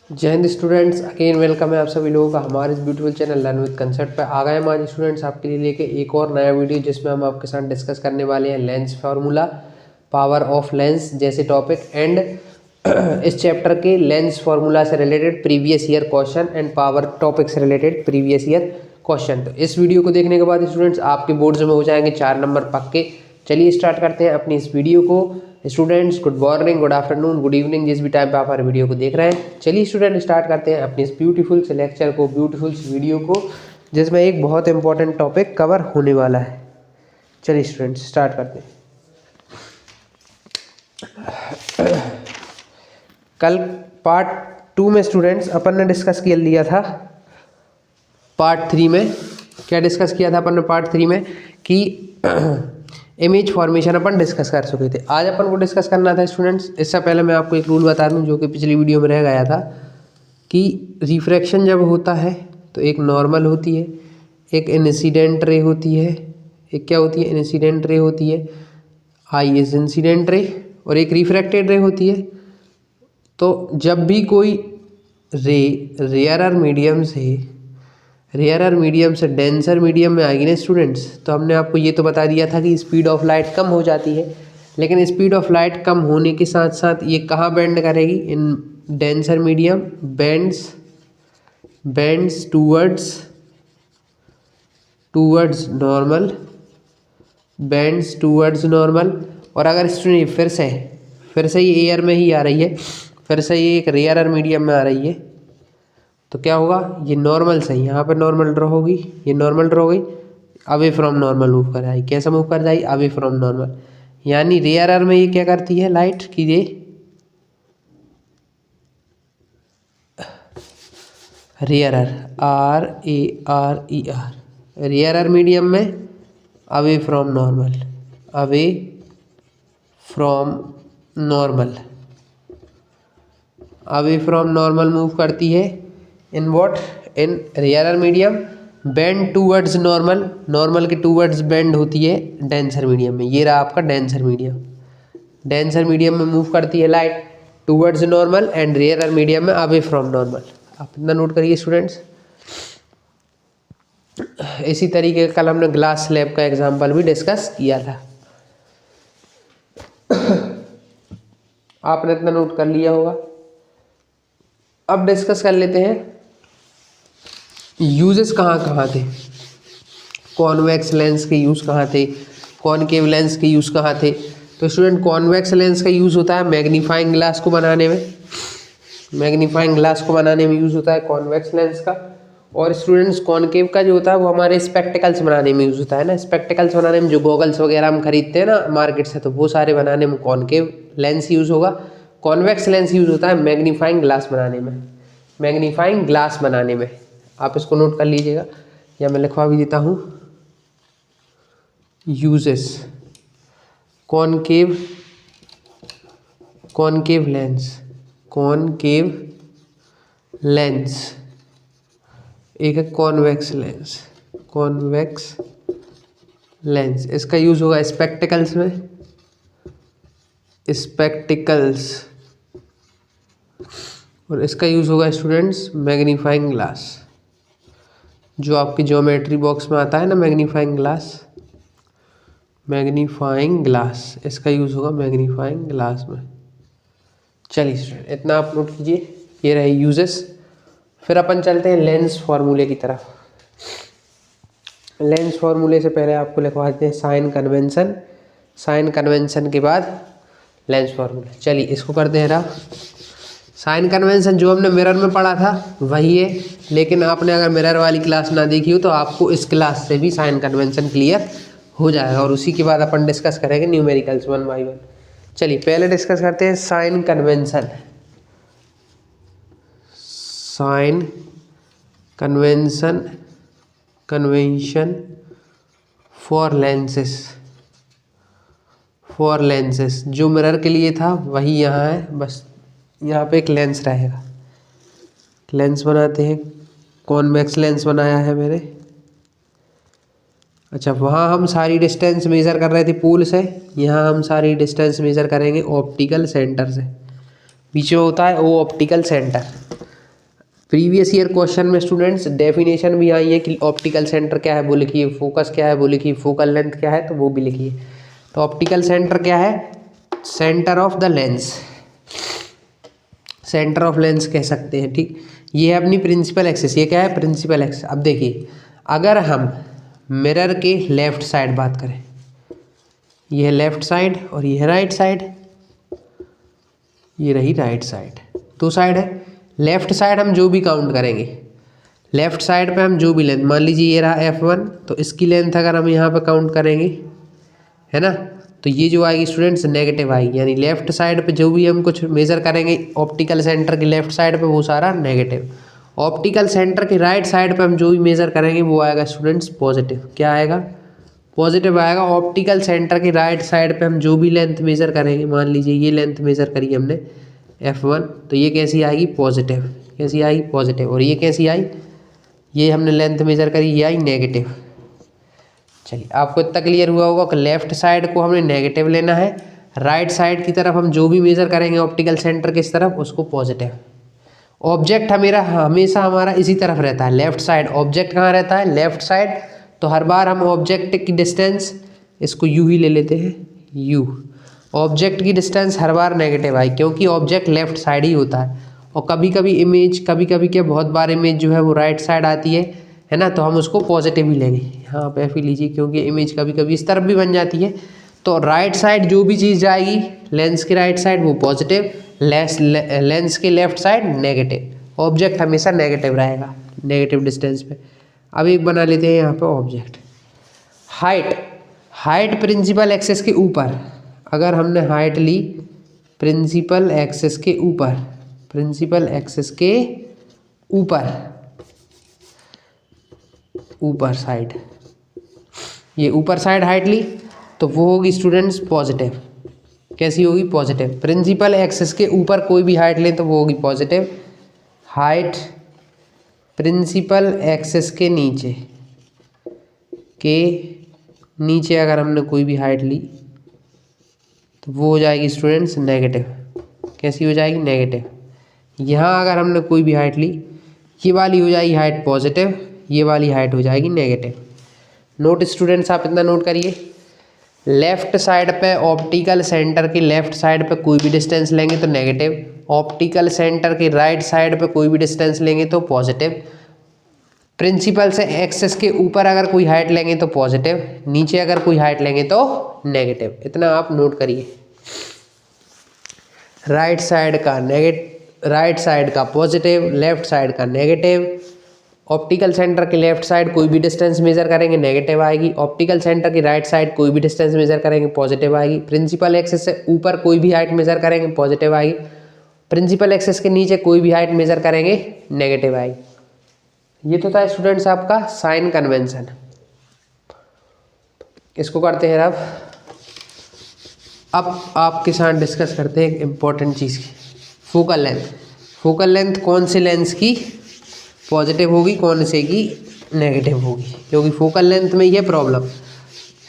जय Hind students, again welcome है आप सभी लोगों का हमारे इस beautiful channel learn with concept पे। आ गए हम आज स्टूडेंट्स आपके लिए लेके एक और नया वीडियो, जिसमें हम आपके साथ डिस्कस करने वाले हैं lens formula, power of lens जैसे टॉपिक एंड इस चैप्टर के लेंस फार्मूला से related previous year question and power topic से रिलेटेड प्रीवियस ईयर क्वेश्चन। तो इस वीडियो को देखने के बाद स्टूडेंट्स आपके बोर्ड्स में हो जाएंगे 4 नंबर पक्के। चलिए स्टार्ट करते हैं अपनी इस वीडियो को। Students good morning, good afternoon, good evening, जिस भी टाइम पे आप हमारे वीडियो को देख रहे हैं। चलिए स्टूडेंट स्टार्ट करते हैं अपनी इस ब्यूटीफुल से लेक्चर को, ब्यूटीफुल वीडियो को, जिसमें एक बहुत इंपॉर्टेंट टॉपिक कवर होने वाला है। चलिए स्टूडेंट्स स्टार्ट करते हैं। कल पार्ट 2 में स्टूडेंट्स अपन ने डिस्कस कर लिया था। पार्ट 3 में क्या डिस्कस किया था अपन ने? पार्ट 3 में कि इमेज फॉर्मेशन अपन डिस्कस कर चुके थे। आज अपन को डिस्कस करना था स्टूडेंट्स। इससे पहले मैं आपको एक रूल बता दूं जो कि पिछली वीडियो में रह गया था, कि रिफ्रैक्शन जब होता है तो एक नॉर्मल होती है, एक इंसिडेंट रे होती है, एक क्या होती है? इंसिडेंट रे होती है, आई इज इंसिडेंट रे, और एक रिफ्रैक्टेड रे होती है। तो जब भी कोई रे रेयरर मीडियम से डेंसर मीडियम में आएगी ना स्टूडेंट्स, तो हमने आपको ये तो बता दिया था कि स्पीड ऑफ लाइट कम हो जाती है। लेकिन स्पीड ऑफ लाइट कम होने के साथ साथ ये कहाँ बेंड करेगी? In denser medium bends towards normal, bends towards normal. और अगर स्टूडेंट फिर से ये एयर में ही आ रही है, फिर से ये एक रेयरर मीडियम में आ रही है, तो क्या होगा? ये नॉर्मल से यहाँ पर नॉर्मल ड्रॉ होगी, ये नॉर्मल ड्रॉ होगी, अवे फ्रॉम नॉर्मल मूव कर जाएगी। कैसे मूव कर जाएगी? Away from normal. यानी रेयरर में ये क्या करती है लाइट की? ये रेयरर रेयरर मीडियम में अवे फ्रॉम नॉर्मल मूव करती है। In what? In rarer medium, bend towards normal के टूवर्ड्स बेंड होती है डेंसर मीडियम में। ये रहा आपका डेंसर मीडियम में मूव करती है light towards normal and rarer medium में अवे फ्रॉम नॉर्मल। आप इतना नोट करिए स्टूडेंट्स। इसी तरीके का कल हमने ग्लास स्लैब का एग्जाम्पल भी डिस्कस किया था। आपने इतना नोट कर लिया होगा। अब डिस्कस कर लेते हैं यूजेस कहाँ थे, कॉन्वेक्स लेंस के यूज़ कहाँ थे, कॉनकेव लेंस के यूज़ कहाँ थे। तो स्टूडेंट कॉन्वेक्स लेंस का यूज़ होता है मैग्नीफाइंग ग्लास को बनाने में यूज़ होता है कॉन्वेक्स लेंस का। और स्टूडेंट्स कॉनकेव का जो होता है वो हमारे स्पेक्टिकल्स बनाने में यूज़ होता है ना। स्पेक्टिकल्स बनाने में जो गॉगल्स वगैरह हम खरीदते हैं ना मार्केट से, तो वो सारे बनाने में कॉनकेव लेंस यूज़ होगा। कॉन्वेक्स लेंस यूज़ होता है मैग्नीफाइंग ग्लास बनाने में। आप इसको नोट कर लीजिएगा या मैं लिखवा भी देता हूँ। यूजेस कॉनकेव लेंस, एक है कॉन्वेक्स लेंस। इसका यूज़ होगा स्पेक्टिकल्स में, और इसका यूज़ होगा स्टूडेंट्स मैग्नीफाइंग ग्लास, जो आपकी ज्योमेट्री बॉक्स में आता है ना, मैग्नीफाइंग ग्लास। इसका यूज़ होगा मैग्नीफाइंग ग्लास में। चलिए स्टूडेंट इतना आप नोट कीजिए, ये रहे यूजेस। फिर अपन चलते हैं लेंस फार्मूले की तरफ। लेंस फार्मूले से पहले आपको लिखवा देते हैं साइन कन्वेंशन के बाद लेंस फार्मूला। चलिए इसको करते हैं रहा। साइन कन्वेंशन जो हमने मिरर में पढ़ा था वही है, लेकिन आपने अगर मिरर वाली क्लास ना देखी हो तो आपको इस क्लास से भी साइन कन्वेंशन क्लियर हो जाएगा, और उसी के बाद अपन डिस्कस करेंगे न्यूमेरिकल्स 1 by 1। चलिए पहले डिस्कस करते हैं साइन कन्वेंशन फॉर लेंसेस। जो मिरर के लिए था वही यहाँ है, बस यहाँ पे एक लेंस रहेगा। लेंस बनाते हैं, कॉन्वेक्स लेंस बनाया है मैंने। अच्छा, वहाँ हम सारी डिस्टेंस मेज़र कर रहे थे पोल से, यहाँ हम सारी डिस्टेंस मेज़र करेंगे ऑप्टिकल सेंटर से। बीच में होता है वो optical centre, previous year question में स्टूडेंट्स डेफिनेशन भी आई है कि ऑप्टिकल सेंटर क्या है वो लिखिए, फोकस क्या है वो लिखिए, फोकल लेंथ क्या है तो वो भी लिखिए। तो ऑप्टिकल सेंटर क्या है? Centre of the lens, centre of lens कह सकते हैं, ठीक। ये है अपनी प्रिंसिपल एक्सिस। ये क्या है? Principal axis. अब देखिए, अगर हम मिरर के लेफ्ट साइड बात करें, ये है लेफ्ट साइड और ये है राइट साइड, ये रही राइट साइड, दो साइड है। लेफ्ट साइड हम जो भी काउंट करेंगे, लेफ्ट साइड पे हम जो भी लेंथ, मान लीजिए ये रहा F1, तो इसकी लेंथ अगर हम यहाँ पे काउंट करेंगे, है ना, तो ये जो आएगी स्टूडेंट्स नेगेटिव आएगी। यानी लेफ्ट साइड पे जो भी हम कुछ मेजर करेंगे ऑप्टिकल सेंटर की लेफ्ट साइड पे, वो सारा नेगेटिव। ऑप्टिकल सेंटर की राइट साइड पे हम जो भी मेजर करेंगे वो आएगा स्टूडेंट्स पॉजिटिव। क्या आएगा? पॉजिटिव आएगा। ऑप्टिकल सेंटर की राइट साइड पे हम जो भी लेंथ मेजर करेंगे, मान लीजिए ये लेंथ मेजर करी हमने F1, तो ये कैसी आएगी? पॉजिटिव। कैसी आई? पॉजिटिव। और ये कैसी आई? ये हमने लेंथ मेजर करी, ये आई नेगेटिव। चलिए, आपको इतना क्लियर हुआ होगा कि लेफ्ट साइड को हमने नेगेटिव लेना है, राइट साइड की तरफ हम जो भी मेजर करेंगे ऑप्टिकल सेंटर किस तरफ, उसको पॉजिटिव। ऑब्जेक्ट हमेशा हमारा इसी तरफ रहता है, लेफ्ट साइड। ऑब्जेक्ट कहाँ रहता है? Left side. तो हर बार हम ऑब्जेक्ट की डिस्टेंस, इसको यू ही ले लेते हैं, यू। ऑब्जेक्ट की डिस्टेंस हर बार नेगेटिव आई, क्योंकि ऑब्जेक्ट लेफ्ट साइड ही होता है। और कभी कभी इमेज, कभी कभी क्या, बहुत बार इमेज जो है वो राइट साइड आती है ना, तो हम उसको पॉजिटिव ही लेंगे। यहाँ पे F ही लीजिए, क्योंकि इमेज कभी कभी इस तरफ भी बन जाती है। तो राइट साइड जो भी चीज़ जाएगी लेंस की राइट साइड वो पॉजिटिव, लेंस के लेफ्ट साइड नेगेटिव। ऑब्जेक्ट हमेशा नेगेटिव रहेगा, नेगेटिव डिस्टेंस पे। अब एक बना लेते हैं यहाँ पे object. Height, height principal axis के ऊपर, अगर हमने हाइट ली प्रिंसिपल एक्सिस के ऊपर, प्रिंसिपल एक्सिस के ऊपर, ऊपर साइड, ये ऊपर साइड हाइट ली तो वो होगी स्टूडेंट्स पॉजिटिव। कैसी होगी? पॉजिटिव। प्रिंसिपल एक्सिस के ऊपर कोई भी हाइट लें तो वो होगी पॉजिटिव। हाइट प्रिंसिपल एक्सिस के नीचे अगर हमने कोई भी हाइट ली तो वो हो जाएगी स्टूडेंट्स नेगेटिव। कैसी हो जाएगी? नेगेटिव। यहाँ अगर हमने कोई भी हाइट ली, ये वाली हो जाएगी हाइट पॉजिटिव, ये वाली हाइट हो जाएगी नेगेटिव। नोट स्टूडेंट्स, आप इतना नोट करिए, लेफ्ट साइड पे ऑप्टिकल सेंटर की लेफ्ट साइड पे कोई भी डिस्टेंस लेंगे तो नेगेटिव, ऑप्टिकल सेंटर की राइट साइड पे कोई भी डिस्टेंस लेंगे तो पॉजिटिव। प्रिंसिपल से एक्सिस के ऊपर अगर कोई हाइट लेंगे तो पॉजिटिव, नीचे अगर कोई हाइट लेंगे तो नेगेटिव। इतना आप नोट करिए। राइट साइड का पॉजिटिव, लेफ्ट साइड का नेगेटिव। ऑप्टिकल सेंटर के लेफ्ट साइड कोई भी डिस्टेंस मेजर करेंगे नेगेटिव आएगी, ऑप्टिकल सेंटर की राइट साइड कोई भी डिस्टेंस मेजर करेंगे पॉजिटिव आएगी। प्रिंसिपल एक्सिस से ऊपर कोई भी हाइट मेजर करेंगे पॉजिटिव आएगी, प्रिंसिपल एक्सिस के नीचे कोई भी हाइट मेजर करेंगे नेगेटिव आएगी। ये तो था स्टूडेंट्स आपका साइन कन्वेंशन। इसको करते हैं अब आपके साथ डिस्कस करते हैं एक इम्पॉर्टेंट चीज़ की, फोकल लेंथ। फोकल लेंथ कौन से लेंस की पॉजिटिव होगी, कौन से की नेगेटिव होगी, क्योंकि फोकल लेंथ में ये प्रॉब्लम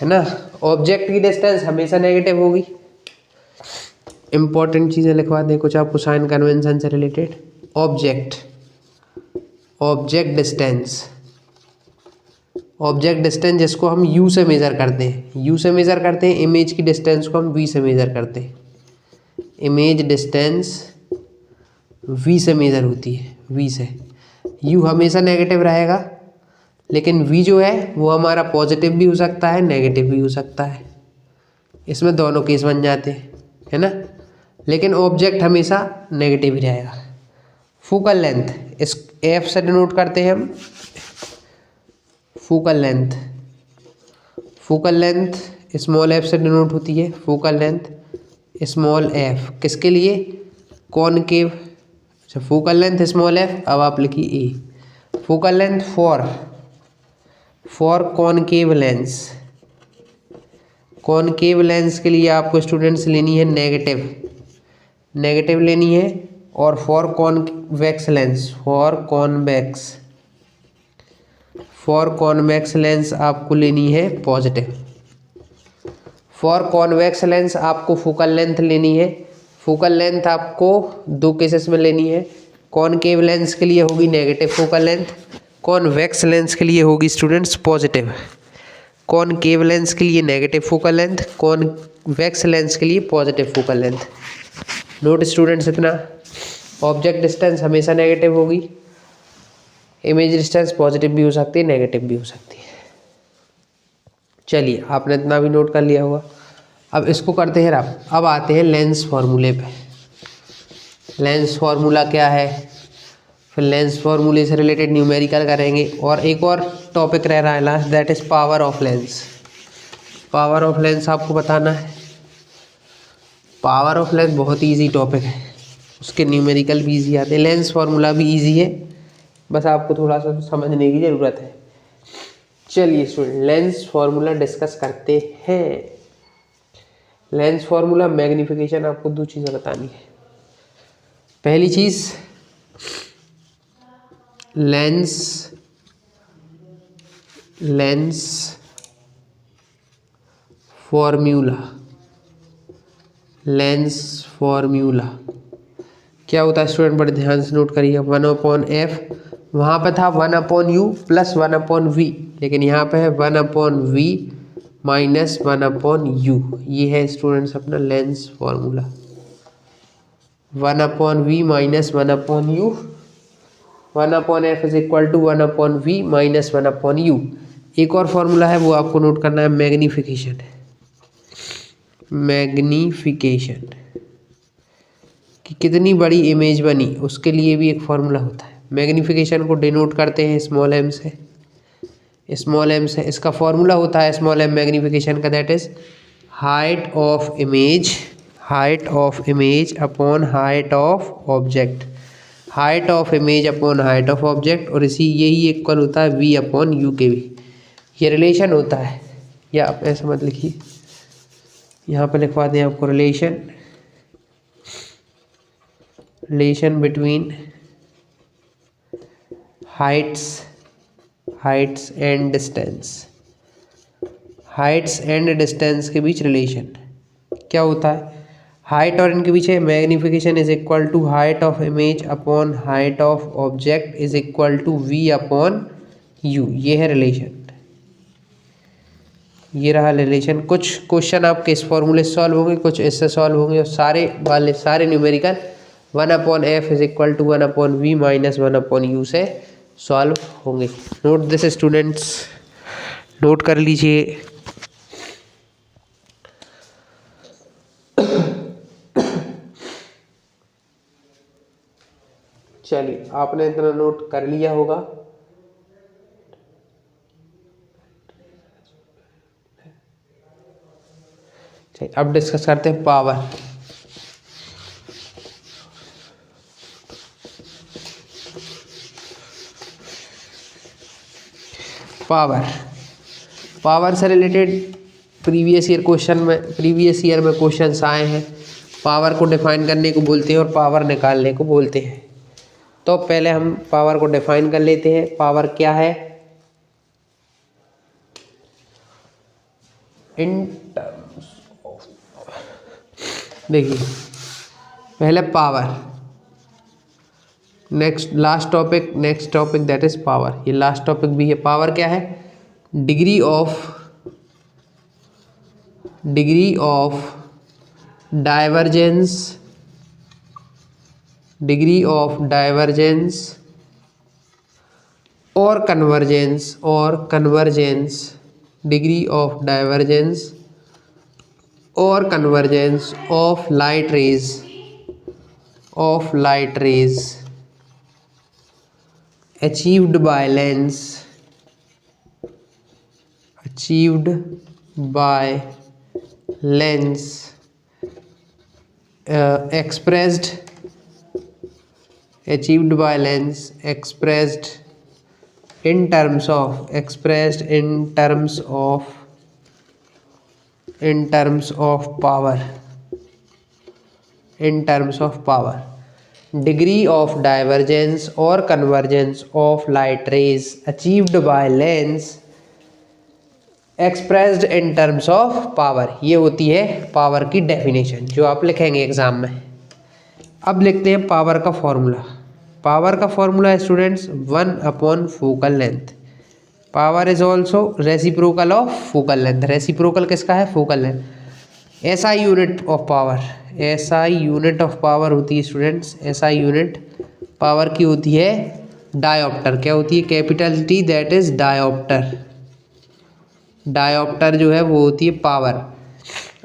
है ना, ऑब्जेक्ट की डिस्टेंस हमेशा नेगेटिव होगी। इंपॉर्टेंट चीज़ें लिखवा दें कुछ आपको साइन कन्वेंशन से रिलेटेड। ऑब्जेक्ट डिस्टेंस जिसको हम यू से मेज़र करते हैं, इमेज की डिस्टेंस को हम वी से मेज़र करते हैं। इमेज डिस्टेंस वी से मेज़र होती है, वी से। यू हमेशा नेगेटिव रहेगा, लेकिन वी जो है वो हमारा पॉजिटिव भी हो सकता है, नेगेटिव भी हो सकता है। इसमें दोनों केस बन जाते हैं, है ना, लेकिन ऑब्जेक्ट हमेशा नेगेटिव ही रहेगा। फोकल लेंथ, इस एफ से डिनोट करते हैं हम। फोकल लेंथ स्मॉल एफ से डिनोट होती है। फोकल लेंथ स्मॉल एफ किसके लिए? कॉनकेव। अच्छा, फोकल लेंथ स्मॉल एफ। अब आप लिखिए A. Focal length for concave lens. Concave lens के लिए आपको स्टूडेंट्स लेनी है नेगेटिव लेनी है। और for convex lens, for convex lens आपको लेनी है पॉजिटिव। फॉर कॉन्वेक्स लेंस आपको फोकल लेंथ लेनी है। फोकल लेंथ आपको दो केसेस में लेनी है। कॉनकेव लेंस के लिए होगी negative focal length, convex lens के लिए होगी स्टूडेंट्स पॉजिटिव। कॉनकेव लेंस के लिए negative focal length, convex lens के लिए positive focal length. Note students इतना, ऑब्जेक्ट डिस्टेंस हमेशा नेगेटिव होगी, इमेज डिस्टेंस पॉजिटिव भी हो सकती है नेगेटिव भी हो सकती है। चलिए आपने इतना भी नोट कर लिया होगा। अब इसको करते हैं रफ। अब आते हैं लेंस फार्मूले पे। लेंस फार्मूला क्या है, फिर लेंस फार्मूले से रिलेटेड न्यूमेरिकल करेंगे और एक और टॉपिक रह रहा है last, that is power of lens. Power of lens आपको बताना है। पावर ऑफ लेंस बहुत ईजी टॉपिक है, उसके न्यूमेरिकल भी ईजी आते हैं, लेंस फार्मूला भी ईजी है, बस आपको थोड़ा सा समझने की ज़रूरत है। चलिए स्टूडेंट लेंस फार्मूला डिस्कस करते हैं। लेंस फार्मूला मैग्नीफिकेशन, आपको दो चीज़ें बतानी है। पहली चीज़ लेंस फॉर्मूला। लेंस फार्मूला क्या होता है स्टूडेंट, बड़े ध्यान से नोट करिए। 1/f, वहाँ पे था 1/u प्लस 1/v, लेकिन यहाँ पे है 1/v माइनस 1/u। ये है स्टूडेंट्स अपना lens formula, 1/v minus 1/u, 1/f is equal to 1/v minus 1/u। एक और फार्मूला है वो आपको नोट करना है, मैग्नीफिकेशन। मैग्नीफिकेशन कि कितनी बड़ी इमेज बनी, उसके लिए भी एक फार्मूला होता है। मैग्नीफिकेशन को डिनोट करते हैं स्मॉल m से, स्मॉल m से। इसका फार्मूला होता है स्मॉल m मैग्नीफिकेशन का, that is height of image upon height of object, height of image upon height of object, और यही इक्वल होता है v/u के भी। ये रिलेशन होता है, या आप ऐसा मत लिखिए, यहाँ पे लिखवा दें आपको, relation between Heights and distance. Heights and distance के बीच रिलेशन क्या होता है, हाइट और इनके बीच है magnification is equal to height of image upon height of object is equal to v/u। ये है रिलेशन, ये रहा रिलेशन। कुछ क्वेश्चन आपके इस फॉर्मूले से सॉल्व होंगे, कुछ इससे सॉल्व होंगे, और सारे numerical 1/f is equal to 1/v minus 1/u से सॉल्व होंगे। नोट दिस स्टूडेंट्स, नोट कर लीजिए। चलिए आपने इतना नोट कर लिया होगा। चलिए अब डिस्कस करते हैं पावर। पावर से रिलेटेड प्रीवियस ईयर में क्वेश्चंस आए हैं। पावर को डिफाइन करने को बोलते हैं और पावर निकालने को बोलते हैं। तो पहले हम पावर को डिफाइन कर लेते हैं। पावर क्या है, इन टर्म्स ऑफ, देखिए पहले power, next topic that is power. ये लास्ट टॉपिक भी है। पावर क्या है, डिग्री ऑफ डाइवर्जेंस और कन्वर्जेंस डिग्री ऑफ डाइवर्जेंस और convergence of light rays achieved by lens expressed in terms of power, degree of divergence or convergence of light rays achieved by lens expressed in terms of power। ये होती है power की definition जो आप लिखेंगे exam में। अब लिखते हैं पावर का फॉर्मूला। पावर का फॉर्मूला है students 1 / focal length. Power is also reciprocal of focal length. Reciprocal किसका है? Focal length. SI unit of power, SI unit of power होती है स्टूडेंट्स, एसआई यूनिट पावर की होती है डायोप्टर। क्या होती है? Capital T, that is dioptre. Dioptre जो है वो होती है पावर।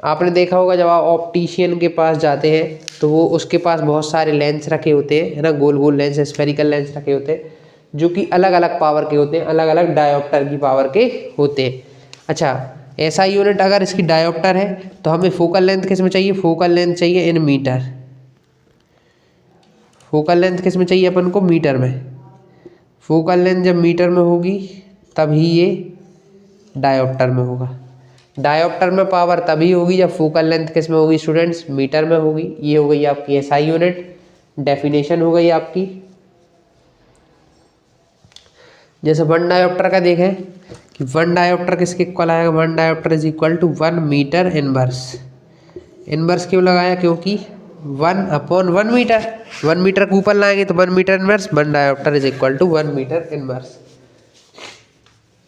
आपने देखा होगा जब आप ऑप्टिशियन के पास जाते हैं तो वो उसके पास बहुत सारे लेंस रखे होते हैं, है ना, गोल गोल लेंस, स्फेरिकल लेंस रखे होते हैं जो कि अलग अलग पावर के होते हैं, अलग अलग डायोप्टर की पावर के होते हैं। अच्छा, ऐसा यूनिट अगर इसकी डायोप्टर है तो हमें फोकल लेंथ किस में चाहिए? फोकल लेंथ चाहिए इन मीटर। फोकल लेंथ किस में चाहिए अपन को? मीटर में। फोकल लेंथ जब मीटर में होगी तभी ये डायोप्टर में होगा। डायोप्टर में पावर तभी होगी जब फोकल लेंथ किस में होगी स्टूडेंट्स? मीटर में होगी। ये हो गई आपकी एसआई यूनिट, डेफिनेशन हो गई आपकी। जैसे 1 डायोप्टर का देखें कि 1 डायोप्टर किसके इक्वल आएगा? 1 dioptre is equal to 1 metre inverse. Inverse क्यों लगाया? क्योंकि 1/1 मीटर, 1 मीटर के ऊपर लाएंगे तो 1 metre inverse, 1 dioptre is equal to 1 metre inverse.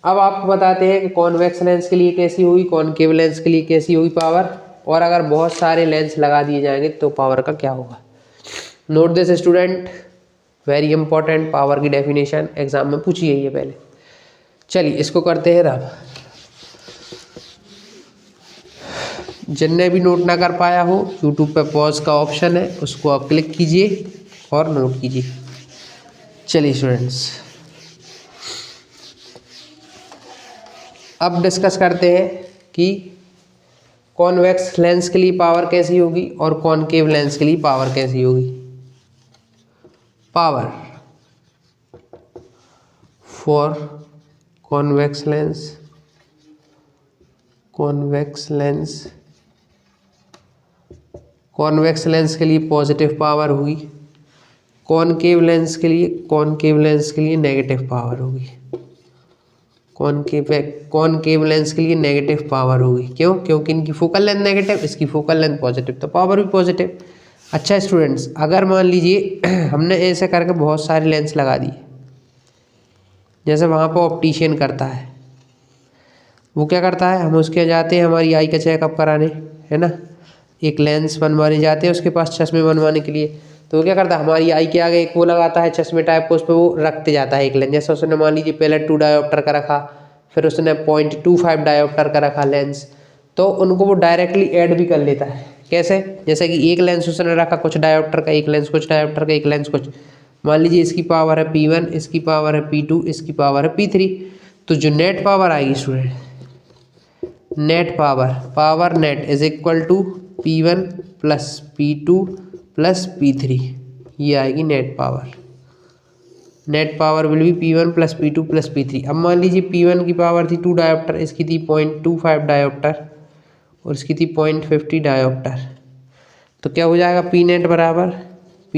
अब आपको बताते हैं कि कॉन्वेक्स लेंस के लिए कैसी होगी, कॉनकेव लेंस के लिए कैसी होगी पावर, और अगर बहुत सारे लेंस लगा दिए जाएंगे तो पावर का क्या होगा। Note this student, very important. Power की डेफिनेशन एग्जाम में पूछी गई है पहले। चलिए इसको करते हैं रब। जिनने भी नोट ना कर पाया हो, यूट्यूब पे पॉज का ऑप्शन है, उसको आप क्लिक कीजिए और नोट कीजिए। चलिए स्टूडेंट्स, अब डिस्कस करते हैं कि कॉन्वेक्स लेंस के लिए पावर कैसी होगी और कॉनकेव लेंस के लिए पावर कैसी होगी। Power for convex lens, convex lens, convex lens के लिए पॉजिटिव पावर होगी। कॉनकेव लेंस के लिए, कॉनकेव लेंस के लिए नेगेटिव पावर होगी। कॉनकेव लेंस के लिए नेगेटिव पावर होगी। क्यों? क्योंकि इनकी फोकल लेंथ नेगेटिव, इसकी फोकल लेंथ पॉजिटिव, तो पावर भी पॉजिटिव। अच्छा स्टूडेंट्स, अगर मान लीजिए हमने ऐसे करके बहुत सारे लेंस लगा दिए, जैसे वहाँ पर ऑप्टिशियन करता है, वो क्या करता है, हम उसके जाते हैं हमारी आई का चेकअप कराने, है ना, एक लेंस बनवाने जाते हैं उसके पास चश्मे बनवाने के लिए। तो वो क्या करता है, हमारी आई के आगे एक वो लगाता है चश्मे टाइप को, उस पर वो रखते जाता है एक लेंस। जैसे उसने मान लीजिए पहले 2 डायोप्टर का रखा, फिर उसने 0.25 डायोप्टर का रखा लेंस, तो उनको वो डायरेक्टली ऐड भी कर लेता है। कैसे? जैसे कि एक लेंस उसने रखा कुछ डायोप्टर का, एक लेंस कुछ डायोप्टर का, एक लेंस कुछ, मान लीजिए इसकी पावर है P1, इसकी पावर है P2, इसकी पावर है P3। तो जो नेट पावर आएगी student, net power, power net is equal to P1 plus P2 plus P3, ये आएगी net power. Net power will be P1 plus P2 plus P3। अब मान लीजिए P1 की पावर थी 2 डायोप्टर, इसकी थी 0.25 डायोप्टर और इसकी थी 0.50 डायोप्टर। तो क्या हो जाएगा, P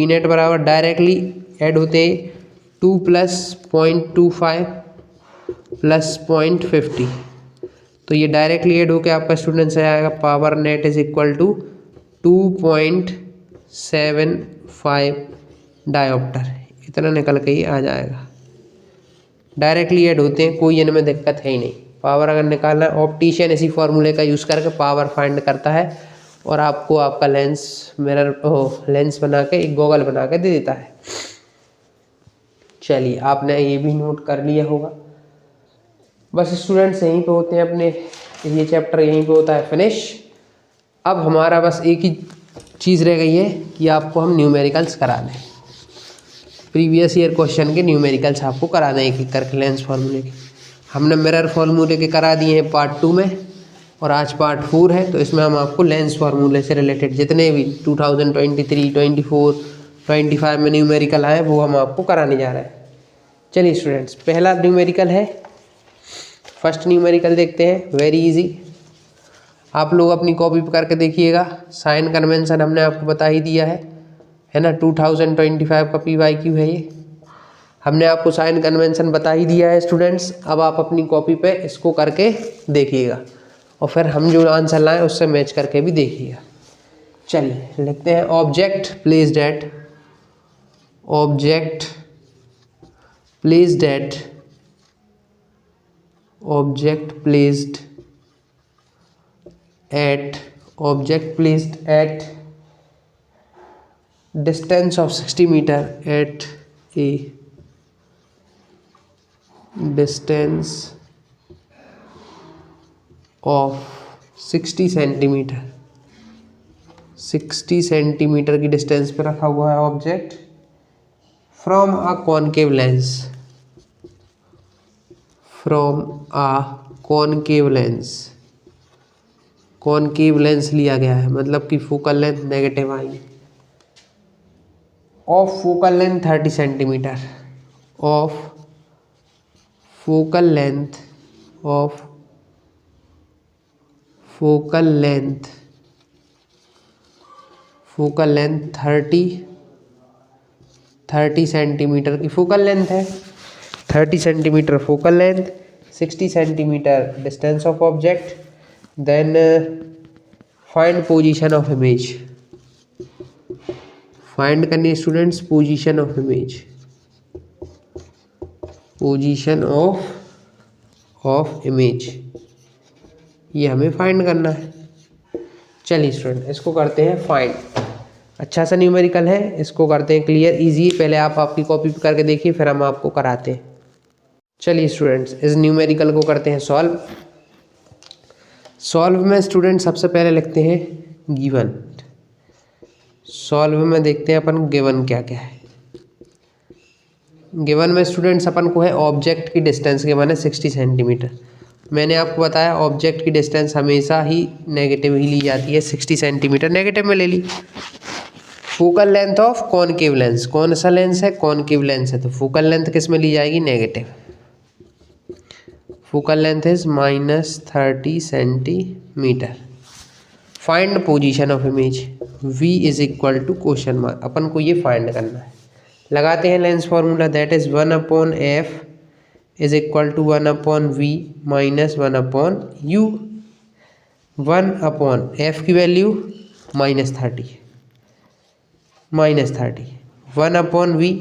नेट बराबर डायरेक्टली ऐड होते 2 प्लस 0.25 प्लस 0.50, तो ये डायरेक्टली ऐड होकर आपका स्टूडेंट से आएगा power net is equal to 2.75 dioptre, इतना निकल के ही आ जाएगा। डायरेक्टली ऐड होते हैं, कोई इनमें दिक्कत है ही नहीं। पावर अगर निकालना है, ऑप्टिशियन इसी फॉर्मूले का यूज़ करके पावर फाइंड करता है और आपको आपका लेंस लेंस बना के, एक गॉगल बना के दे देता है। चलिए आपने ये भी नोट कर लिया होगा। बस स्टूडेंट्स यहीं पे होते हैं अपने, ये चैप्टर यहीं पे होता है फिनिश। अब हमारा बस एक ही चीज़ रह गई है कि आपको हम न्यूमेरिकल्स करा दें, प्रीवियस ईयर क्वेश्चन के न्यूमेरिकल्स आपको करा दें एक एक करके लेंस फार्मूले के। हमने मिरर फार्मूले के करा दिए हैं पार्ट 2 में, और आज पार्ट 4 है, तो इसमें हम आपको लेंस फार्मूले से रिलेटेड जितने भी 2023, 24, 25 में न्यूमेरिकल आए वो हम आपको कराने जा रहे हैं। चलिए स्टूडेंट्स, पहला न्यूमेरिकल है, फर्स्ट न्यूमेरिकल देखते हैं, वेरी इजी। आप लोग अपनी कॉपी पर करके देखिएगा। साइन कन्वेंशन हमने आपको बता ही दिया है ना, 2025 का PYQ है ये, हमने आपको साइन कन्वेंशन बता ही दिया है स्टूडेंट्स। अब आप अपनी कॉपी पे इसको करके देखिएगा और फिर हम जो आंसर लाएँ उससे मैच करके भी देखिएगा। चलिए लिखते हैं, object placed at object placed at distance of 60 meter at a distance of 60 centimetre 60 centimetre की डिस्टेंस पे रखा हुआ है object from a concave lens लिया गया है, मतलब कि focal length negative I of focal length 30 centimetre of focal length 30 centimetre की फोकल लेंथ है, 30 centimetre focal length, 60 centimetre distance of object, then find position of image. Find करनी है students position of image, ये हमें find करना है। चलिए student इसको करते हैं फाइंड। अच्छा सा न्यूमेरिकल है, इसको करते हैं क्लियर इजी। पहले आप आपकी कॉपी पे करके देखिए, फिर हम आपको कराते हैं। चलिए स्टूडेंट्स इस न्यूमेरिकल को करते हैं सॉल्व में स्टूडेंट सबसे पहले लिखते हैं गिवन। सॉल्व में देखते हैं अपन गिवन क्या क्या है। गिवन में स्टूडेंट्स अपन को है ऑब्जेक्ट की डिस्टेंस गिवन है 60 सेंटीमीटर। मैंने आपको बताया ऑब्जेक्ट की डिस्टेंस हमेशा ही नेगेटिव ही ली जाती है, 60 सेंटीमीटर नेगेटिव में ले ली। Focal length of concave lens, कौन सा लेंस है? कॉनकेव लेंस है, तो फोकल लेंथ किस में ली जाएगी? Negative. Focal length is -30 centimetre. Find position of image, v is equal to question mark. अपन को ये फाइंड करना है। लगाते हैं lens formula, that is 1/f is equal to 1/v minus 1/u। 1/f की वैल्यू -30, 1/v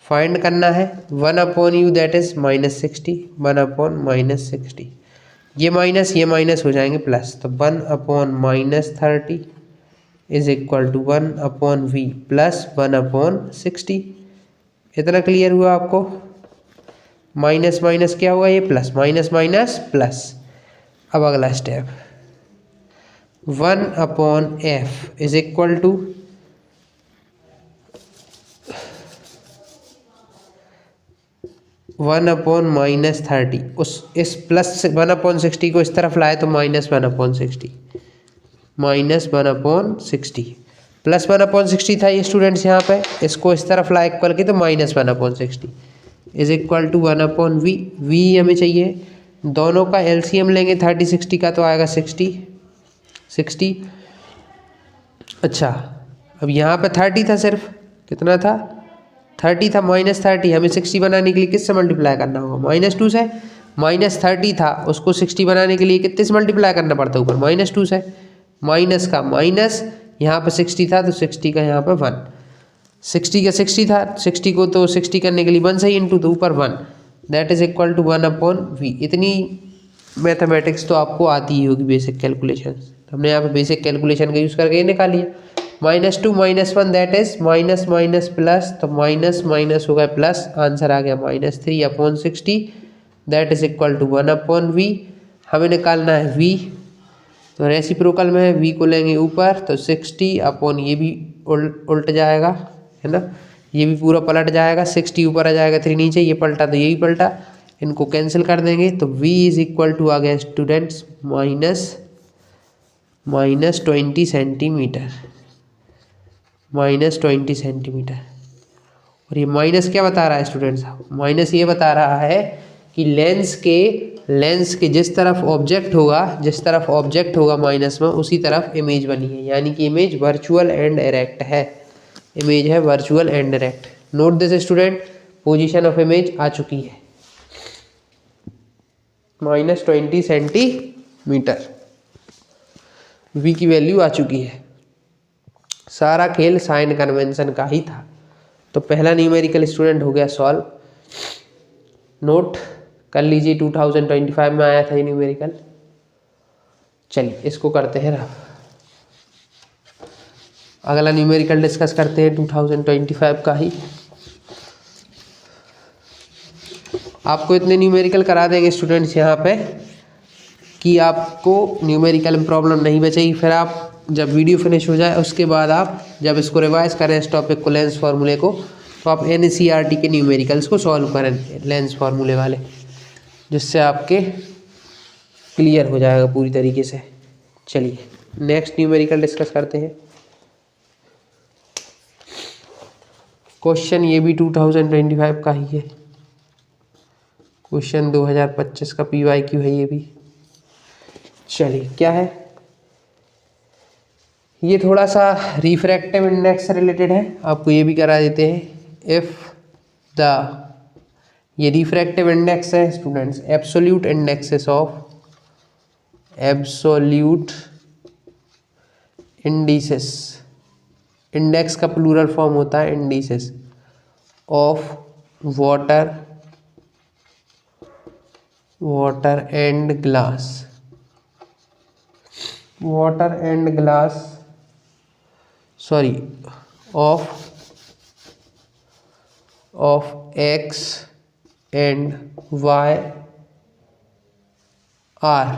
फाइंड करना है। 1/u that is -60, 1/-60। ये माइनस हो जाएंगे प्लस, तो 1/-30 is equal to 1/v plus 1/60। इतना क्लियर हुआ आपको? माइनस माइनस क्या हुआ? ये प्लस, माइनस माइनस प्लस। अब अगला step 1/f is equal to 1/-30। इस प्लस 1/60 को इस तरफ लाए तो -1/60, प्लस 1/60 था ये स्टूडेंट्स यहाँ पे, इसको इस तरफ लाए इक्वल की तो -1/60 is equal to 1/v। v हमें चाहिए, दोनों का एलसीएम लेंगे 30-60 का तो आएगा 60। अच्छा अब यहाँ पे 30 था, सिर्फ कितना था? 30 था, -30 हमें 60 बनाने के लिए किससे मल्टीप्लाई करना होगा? -2 से। -30 था, उसको 60 बनाने के लिए कितने से मल्टीप्लाई करना पड़ता है? ऊपर -2 से। माइनस का माइनस, यहाँ पे 60 था तो 60 का यहाँ पे 1, 60 का 60 था, 60 को तो 60 करने के लिए 1 से इंटू, तो ऊपर 1 that is equal to 1/v। इतनी मैथमेटिक्स तो आपको आती ही होगी, बेसिक कैलकुलेशन। हमने यहाँ पे बेसिक कैलकुलेशन का यूज़ करके ये निकाली है। -2 -1 that is minus minus plus, तो माइनस माइनस हो गया प्लस, आंसर आ गया -3/60 that is equal to 1/v। हमें निकालना है v, तो रेसिप्रोकल में v को लेंगे ऊपर, तो 60 ये भी उल्ट जाएगा, है ना, ये भी पूरा पलट जाएगा, 60 ऊपर आ जाएगा, 3 नीचे, ये पलटा तो ये भी पलटा, इनको कैंसिल कर देंगे तो v इज इक्वल टू आ गया स्टूडेंट्स -20 सेंटीमीटर, -20 सेंटीमीटर। और ये माइनस क्या बता रहा है स्टूडेंट्स? माइनस ये बता रहा है कि लेंस के जिस तरफ ऑब्जेक्ट होगा माइनस में, उसी तरफ इमेज बनी है, यानी कि इमेज वर्चुअल एंड डायरेक्ट है। इमेज है virtual and direct. Note this student, position of image आ चुकी है -20 सेंटीमीटर, v की वैल्यू आ चुकी है। सारा खेल साइन कन्वेंशन का ही था। तो पहला न्यूमेरिकल स्टूडेंट हो गया सॉल्व। नोट कर लीजिए 2025 में आया था ये न्यूमेरिकल। चलिए इसको करते हैं रफ। अगला न्यूमेरिकल डिस्कस करते हैं 2025 का ही। आपको इतने न्यूमेरिकल करा देंगे स्टूडेंट्स यहाँ पे कि आपको न्यूमेरिकल में प्रॉब्लम नहीं बचेगी। फिर आप जब वीडियो फिनिश हो जाए उसके बाद आप जब इसको रिवाइज करें इस टॉपिक को, लेंस फार्मूले को, तो आप NCERT के न्यूमेरिकल्स को सॉल्व करें लेंस फार्मूले वाले, जिससे आपके क्लियर हो जाएगा पूरी तरीके से। चलिए नेक्स्ट न्यूमेरिकल डिस्कस करते हैं। क्वेश्चन ये भी 2025 का ही है। क्वेश्चन 2025 का PYQ है ये भी। चलिए क्या है ये, थोड़ा सा रिफ्रैक्टिव इंडेक्स से रिलेटेड है, आपको ये भी करा देते हैं। इफ द, ये रिफ्रैक्टिव इंडेक्स है students, absolute indexes of, absolute indices, index का प्लूरल फॉर्म होता है indices, of water, water and glass, water and glass, sorry, of x and y are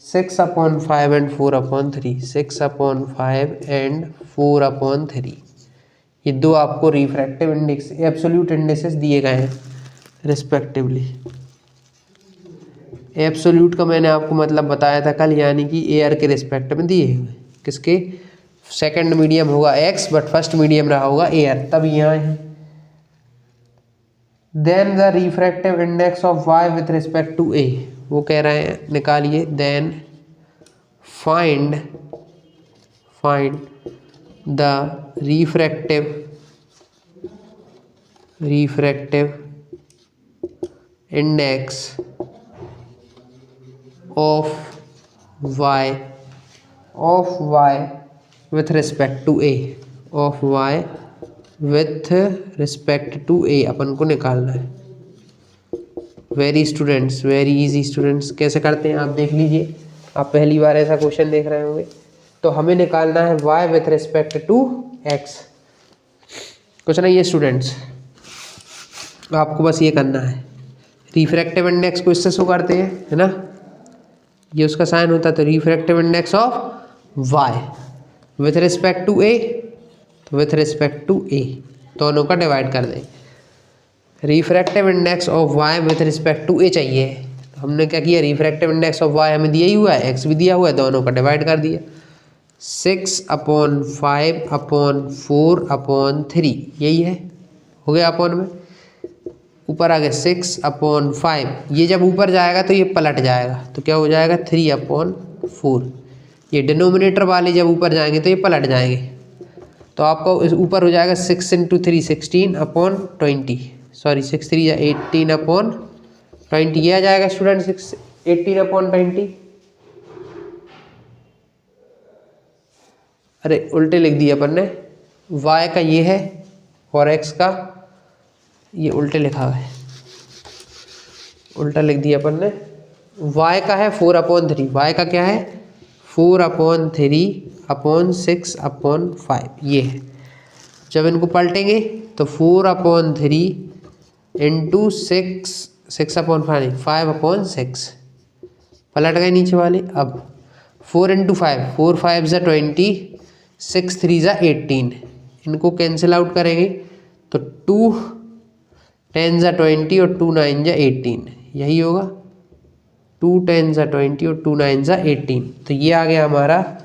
6/5 and 4/3, 6/5 and 4/3। ये दो आपको रिफ्रैक्टिव इंडेक्स एब्सोल्यूट इंडेक्सेस दिए गए हैं रिस्पेक्टिवली। एब्सोल्यूट का मैंने आपको मतलब बताया था कल, यानी कि एयर के रिस्पेक्ट में दिए हुए। किसके? सेकंड मीडियम होगा एक्स बट फर्स्ट मीडियम रहा होगा एयर, तब यहाँ है। Then the refractive index of Y with respect to A, वो कह रहे हैं निकालिए। Then find the refractive index of Y with respect to a, of y with respect to a अपन को निकालना है। Very students, very easy students. कैसे करते हैं आप देख लीजिए, आप पहली बार ऐसा क्वेश्चन देख रहे होंगे। तो हमें निकालना है y with respect to x। कुछ नहीं है स्टूडेंट्स, आपको बस ये करना है। रिफ्रैक्टिव इंडेक्स को इससे शो करते हैं, है ना, ये उसका साइन होता है। तो refractive index of y with respect to A, तो विथ रिस्पेक्ट टू ए दोनों का डिवाइड कर दें। Refractive index of Y with respect to A चाहिए, तो हमने क्या किया, रिफ्रैक्टिव इंडेक्स ऑफ वाई हमें दिया ही हुआ है, एक्स भी दिया हुआ है, दोनों का डिवाइड कर दिया। 6/5/4/3 यही है, हो गया अपॉन में। ऊपर आ गया 6/5, ये जब ऊपर जाएगा तो ये पलट जाएगा, तो क्या हो जाएगा 3/4। ये डिनोमिनेटर वाले जब ऊपर जाएंगे तो ये पलट जाएंगे, तो आपको इस ऊपर हो जाएगा 6 × 3 16/20, सॉरी 6 3 18/20, ये आ जाएगा स्टूडेंट 18/20। अरे उल्टे लिख दिए अपन ने, y का ये है और x का ये उल्टे लिखा है, उल्टा लिख दिया अपन ने। y का है 4/3, y का क्या है 4/3/6/5 ये है। जब इनको पलटेंगे तो 4/3 × 6/5 5/6 पलट गए नीचे वाले। अब 4 × 5, 4 5 = 20, 6 3 = 18, इनको कैंसिल आउट करेंगे तो 2 10 = 20 और 2 9 = 18, यही होगा। 2 10 = 20 और 2 9 = 18, तो ये आ गया हमारा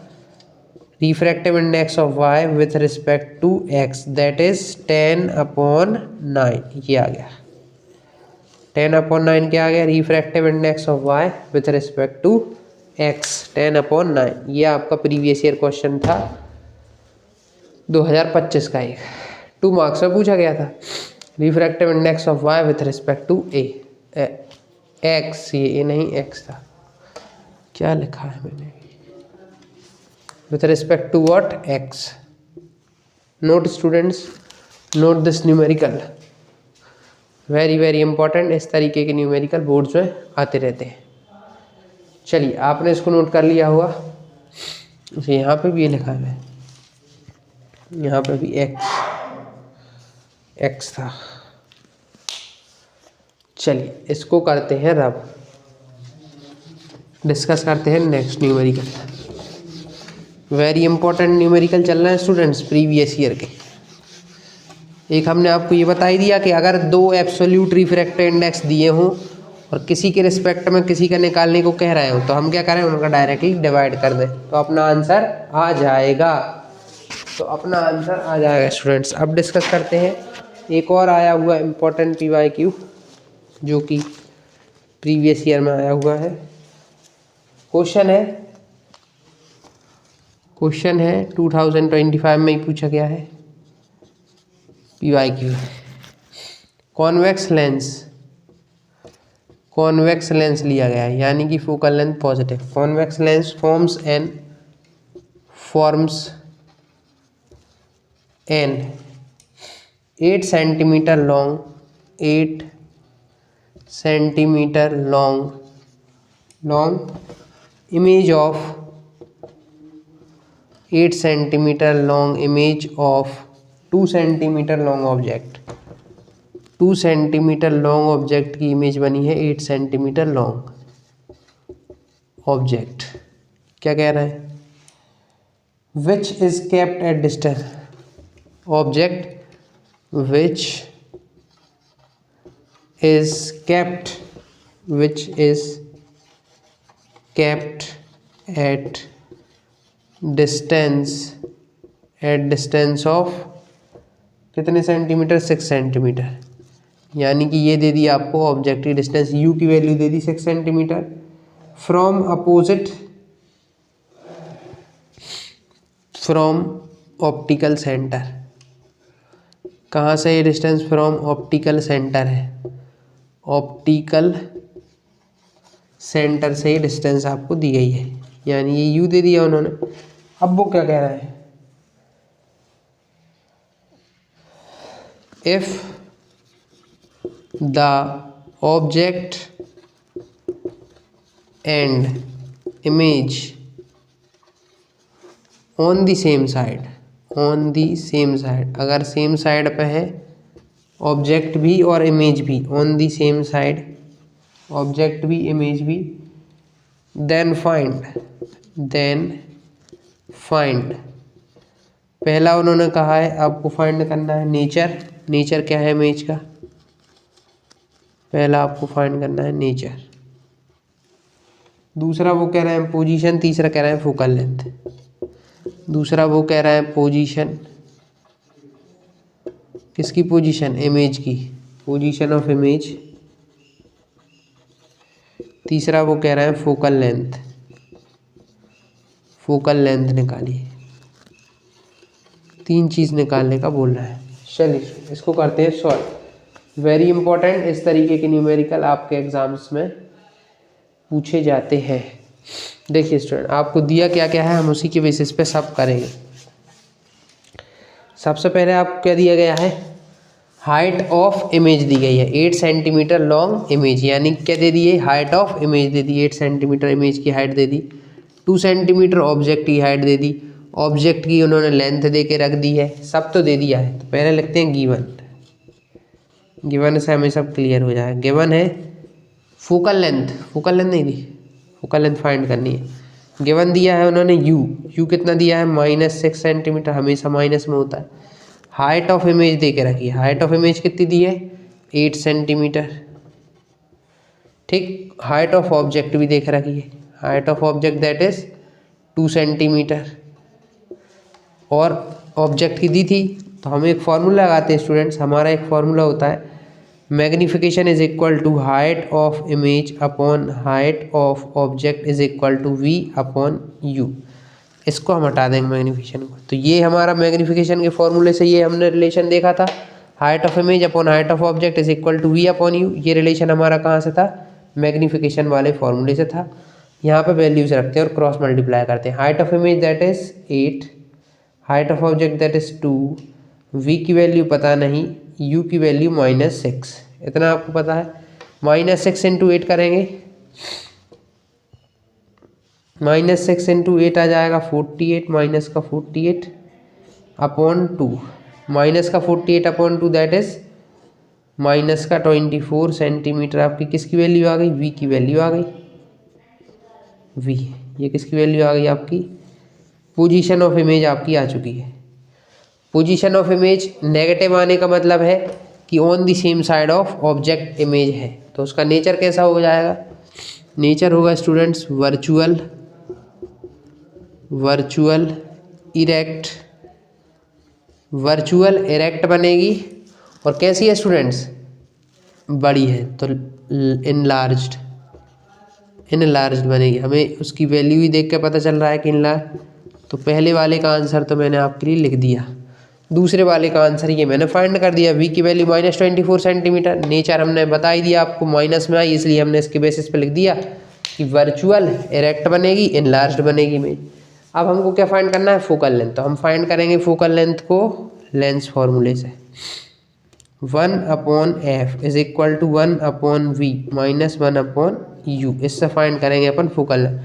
refractive index of y with respect to x, that is 10/9, ये आ गया 10/9। क्या आ गया, refractive index of y with respect to x 10/9। ये आपका प्रीवियस ईयर क्वेश्चन था 2025 का, एक 2 मार्क्स में पूछा गया था। Refractive index of y with respect to x, ये नहीं x था, क्या लिखा है मैंने, with respect to what, x। Note students, note this numerical, very very important. इस तरीके के न्यूमेरिकल बोर्ड्स में आते रहते हैं। चलिए, आपने इसको नोट कर लिया होगा। तो यहाँ पे भी ये लिखा है, यहाँ पे भी एक्स था। चलिए, इसको करते हैं रब, डिस्कस करते हैं next numerical. Very important numerical चल रहे हैं स्टूडेंट्स प्रीवियस ईयर के। एक हमने आपको ये बता ही दिया कि अगर दो एब्सोल्यूट रिफ्रैक्टिव इंडेक्स दिए हों और किसी के रिस्पेक्ट में किसी का निकालने को कह रहे हो तो हम क्या करें, उनका डायरेक्टली डिवाइड कर दें तो अपना आंसर आ जाएगा। तो अपना आंसर आ जाएगा स्टूडेंट्स। अब डिस्कस करते हैं एक और आया हुआ इम्पोर्टेंट PYQ जो कि प्रीवियस ईयर में आया हुआ है। क्वेश्चन है 2025 में ही पूछा गया है। PYQ कॉन्वेक्स लेंस लिया गया है, यानी कि focal length positive. Convex lens forms an 8 centimetre long image of 8 centimetre long image of 2 centimetre long object. 2 centimetre long object की इमेज बनी है 8 सेंटीमीटर लॉन्ग ऑब्जेक्ट। क्या कह रहा है, which is kept at distance, object which is kept at distance of कितने centimetre, 6 centimetre. यानी कि ये दे दिया आपको ऑब्जेक्ट की डिस्टेंस u की value they the 6 centimetre from optical centre. कहाँ से ये डिस्टेंस, फ्रॉम ऑप्टिकल सेंटर है, ऑप्टिकल सेंटर से ये डिस्टेंस आपको दी गई है, यानी ये u दे दिया उन्होंने। अब वो क्या कह रहा है, if the object and image on the same side, अगर सेम साइड पे है ऑब्जेक्ट भी और इमेज भी, on the same side object भी इमेज भी, देन फाइंड पहला उन्होंने कहा है आपको फाइंड करना है नेचर क्या है इमेज का, पहला आपको फाइंड करना है नेचर। दूसरा वो कह रहे हैं पोजीशन, तीसरा कह रहे हैं फोकल लेंथ। दूसरा वो कह रहा है पोजीशन, किसकी पोजीशन, इमेज की, पोजीशन ऑफ इमेज। तीसरा वो कह रहा है फोकल लेंथ निकालिए। 3 चीज़ निकालने का बोल रहा है। चलिए इसको करते हैं सॉल्व। वेरी इंपॉर्टेंट, इस तरीके के न्यूमेरिकल आपके एग्जाम्स में पूछे जाते हैं। देखिए स्टूडेंट, आपको दिया क्या क्या है, हम उसी के बेसिस पे सब करेंगे। सबसे पहले आपको क्या दिया गया है, हाइट ऑफ इमेज दी गई है 8 सेंटीमीटर लॉन्ग इमेज, यानी क्या दे दिए, height of image they the, 8 centimetre image की हाइट दे दी। 2 सेंटीमीटर ऑब्जेक्ट की हाइट दे दी, ऑब्जेक्ट की उन्होंने लेंथ दे के रख दी है, सब तो दे दिया है। तो पहले लिखते हैं गिवन से हमें सब क्लियर हो जाए। गिवन है फोकल लेंथ नहीं दी, फोकल लेंथ फाइंड करनी है। गिवन दिया है उन्होंने यू कितना दिया है, -6 सेंटीमीटर, हमेशा माइनस में होता है। हाइट ऑफ इमेज दे के रखी है, हाइट ऑफ इमेज कितनी दी है, 8 सेंटीमीटर। ठीक, हाइट ऑफ ऑब्जेक्ट भी देख रखी है, height of object that is 2 centimetre, और ऑब्जेक्ट की दी थी। तो हम एक फार्मूला लगाते हैं स्टूडेंट्स, हमारा एक फार्मूला होता है magnification is equal to height of image upon height of object is equal to V upon U। इसको हम हटा देंगे मैग्नीफिकेशन को। तो ये हमारा मैग्नीफिकेशन के फॉर्मूले से ये हमने रिलेशन देखा था, height of image upon height of object is equal to V upon U। ये रिलेशन हमारा कहाँ से था, मैग्नीफिकेशन वाले फॉर्मूले से था। यहाँ पे वैल्यूज रखते हैं और क्रॉस मल्टीप्लाई करते हैं। Height of image that is 8, height of object that is 2, v की वैल्यू पता नहीं, u की वैल्यू -6, इतना आपको पता है। -6 इंटू 8 करेंगे, -6 इंटू 8 आ जाएगा 48, माइनस का 48 अपॉन 2, माइनस का 48 अपॉन 2 दैट इज माइनस का 24 सेंटीमीटर। आपकी किसकी वैल्यू आ गई? v की वैल्यू आ गई। v ये किसकी वैल्यू आ गई? आपकी पोजीशन ऑफ इमेज आपकी आ चुकी है। पोजीशन ऑफ इमेज नेगेटिव आने का मतलब है कि on the same side of object image है, तो उसका नेचर कैसा हो जाएगा? नेचर होगा students virtual, virtual erect, virtual erect बनेगी। और कैसी है स्टूडेंट्स? बड़ी है तो इनलार्ज्ड, इनलार्ज्ड बनेगी। हमें उसकी वैल्यू ही देख के पता चल रहा है कि इनलार्ज। तो पहले वाले का आंसर तो मैंने आपके लिए लिख दिया, दूसरे वाले का आंसर ये मैंने फाइंड कर दिया। v की वैल्यू -24 सेंटीमीटर, नेचर हमने बता ही दिया आपको, माइनस में आई इसलिए हमने इसके बेसिस पे लिख दिया कि वर्चुअल इरेक्ट बनेगी, इनलार्ज्ड बनेगी इमेज। अब हमको क्या फाइंड करना है? Focal length. तो हम फाइंड करेंगे फोकल लेंथ को लेंस फॉर्मूले से। 1/f is equal to 1/v minus 1/u, इससे फाइंड करेंगे अपन focal length.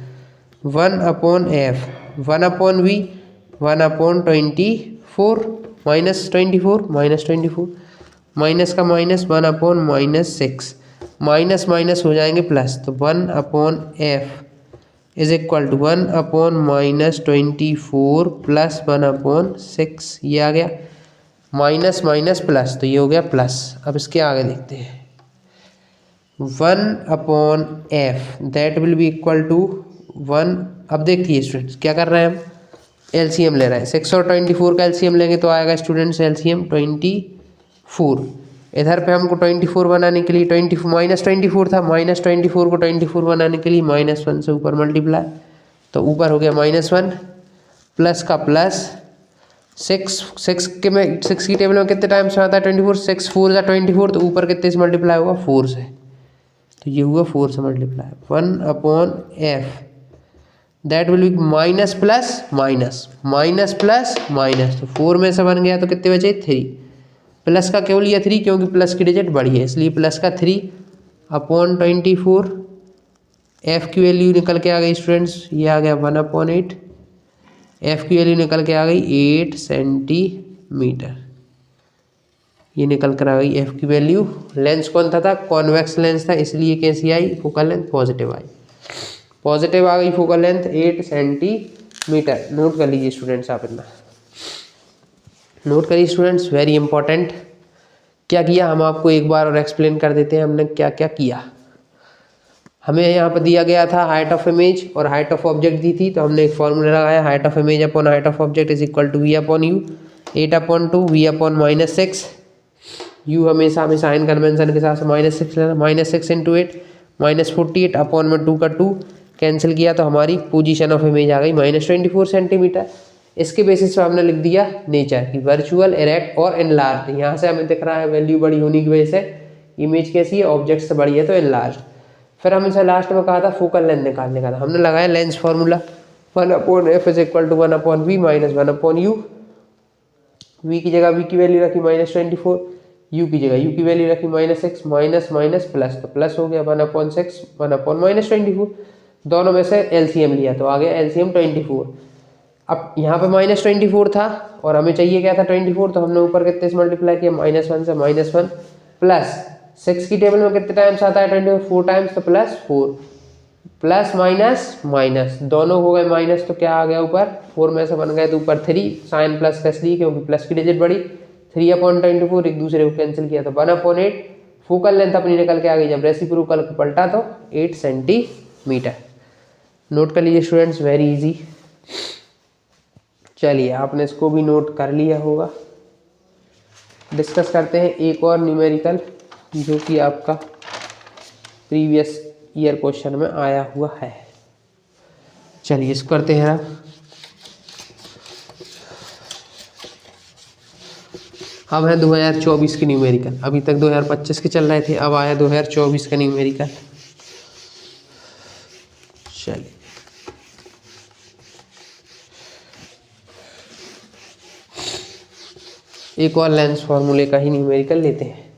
1/f 1/v 1/24 -24 -24 minus का माइनस 1/-6, माइनस माइनस हो जाएंगे प्लस, तो 1/f is equal to 1/-24 plus 1/6, ये आ गया माइनस माइनस प्लस, तो ये हो गया प्लस। अब इसके आगे देखते हैं 1/f that will be equal to 1। अब देखिए स्टूडेंट्स क्या कर रहे हैं हम? एलसीएम ले रहे हैं। 6 और 24 का एलसीएम लेंगे तो आएगा स्टूडेंट्स एलसीएम 24। इधर पे हमको 24 बनाने के लिए -24 था, -24 को 24 बनाने के लिए -1 से ऊपर मल्टीप्लाई, तो ऊपर हो गया -1 प्लस का प्लस 6 की टेबल में कितने टाइम्स में आता है 24? 6 4 या 24, तो ऊपर कितने से मल्टीप्लाई होगा? 4 से, तो ये हुआ 4 से multiply. 1/f that will B minus plus minus, minus plus minus, तो 4 में से बन गया तो कितने बचे? 3। प्लस का क्यों लिया 3? क्योंकि प्लस की डिजिट बड़ी है इसलिए प्लस का 3/24। एफ की वैल्यू निकल के आ गई स्टूडेंट्स, ये आ गया 1/8। एफ की वैल्यू निकल के आ गई 8 सेंटीमीटर, ये निकल कर आ गई एफ की वैल्यू। लेंस कौन था? कॉन्वेक्स लेंस था, इसलिए कैसी आई? फोकल लेंथ पॉजिटिव आई, पॉजिटिव आ गई फोकल लेंथ 8 सेंटीमीटर। नोट कर लीजिए स्टूडेंट्स, आप इतना नोट करिए स्टूडेंट्स, वेरी इंपॉर्टेंट। क्या किया हम आपको एक बार और एक्सप्लेन कर देते हैं हमने क्या क्या किया। हमें यहाँ पर दिया गया था हाइट ऑफ इमेज और हाइट ऑफ ऑब्जेक्ट दी थी, तो हमने एक फॉर्मूला लगाया, height of image upon height of object is equal to v/u, 8/2 v/-6। u हमेशा हमें साइन कन्वेंशन के हिसाब से -6 लेना, -6 इंटू 8 -48 अपॉन में 2 का 2 कैंसिल किया, तो हमारी पोजीशन ऑफ इमेज आ गई -24 सेंटीमीटर। इसके बेसिस पे हमने लिख दिया नेचर की वर्चुअल इरेक्ट और इनलार्ज। यहाँ से हमें दिख रहा है वैल्यू बड़ी होने की वजह से इमेज कैसी है? ऑब्जेक्ट से बड़ी है तो इनलार्ज। फिर हम इसे लास्ट में कहा था फोकल लेंथ निकालने का था, हमने लगाया lens formula 1/f is equal to 1/v minus 1/u। v की जगह v की वैल्यू रखी -24, u की जगह u की वैल्यू रखी -6, माइनस माइनस प्लस, तो प्लस हो गया 1/6 1/-24। दोनों में से एलसीएम लिया तो आ गया एलसीएम 24। अब यहाँ पे -24 था और हमें चाहिए क्या था 24, तो हमने ऊपर कितने से मल्टीप्लाई किया? -1 से, -1 प्लस 6 की टेबल में कितने टाइम्स आता है 24? 4 टाइम्स, तो +4 प्लस माइनस माइनस, दोनों हो गए माइनस, तो क्या आ गया ऊपर? 4 में से बन गए तो ऊपर 3, साइन प्लस का इसलिए क्योंकि प्लस की डिजिट बड़ी। 3/24 एक दूसरे को कैंसिल किया तो 1/8। फोकल लेंथ अपनी निकल के आ गई, जब रेसिप्रोकल को पलटा तो 8 सेंटीमीटर। नोट कर लीजिए स्टूडेंट्स, वेरी इजी। चलिए आपने इसको भी नोट कर लिया होगा। डिस्कस करते हैं एक और न्यूमेरिकल जो कि आपका प्रीवियस ईयर क्वेश्चन में आया हुआ है। चलिए इसको करते हैं। अब है 2024 की न्यूमेरिकल, अभी तक 2025 के चल रहे थे, अब आया 2024 का न्यूमेरिकल। चलिए एक और लेंस फॉर्मूले का ही न्यूमेरिकल लेते हैं।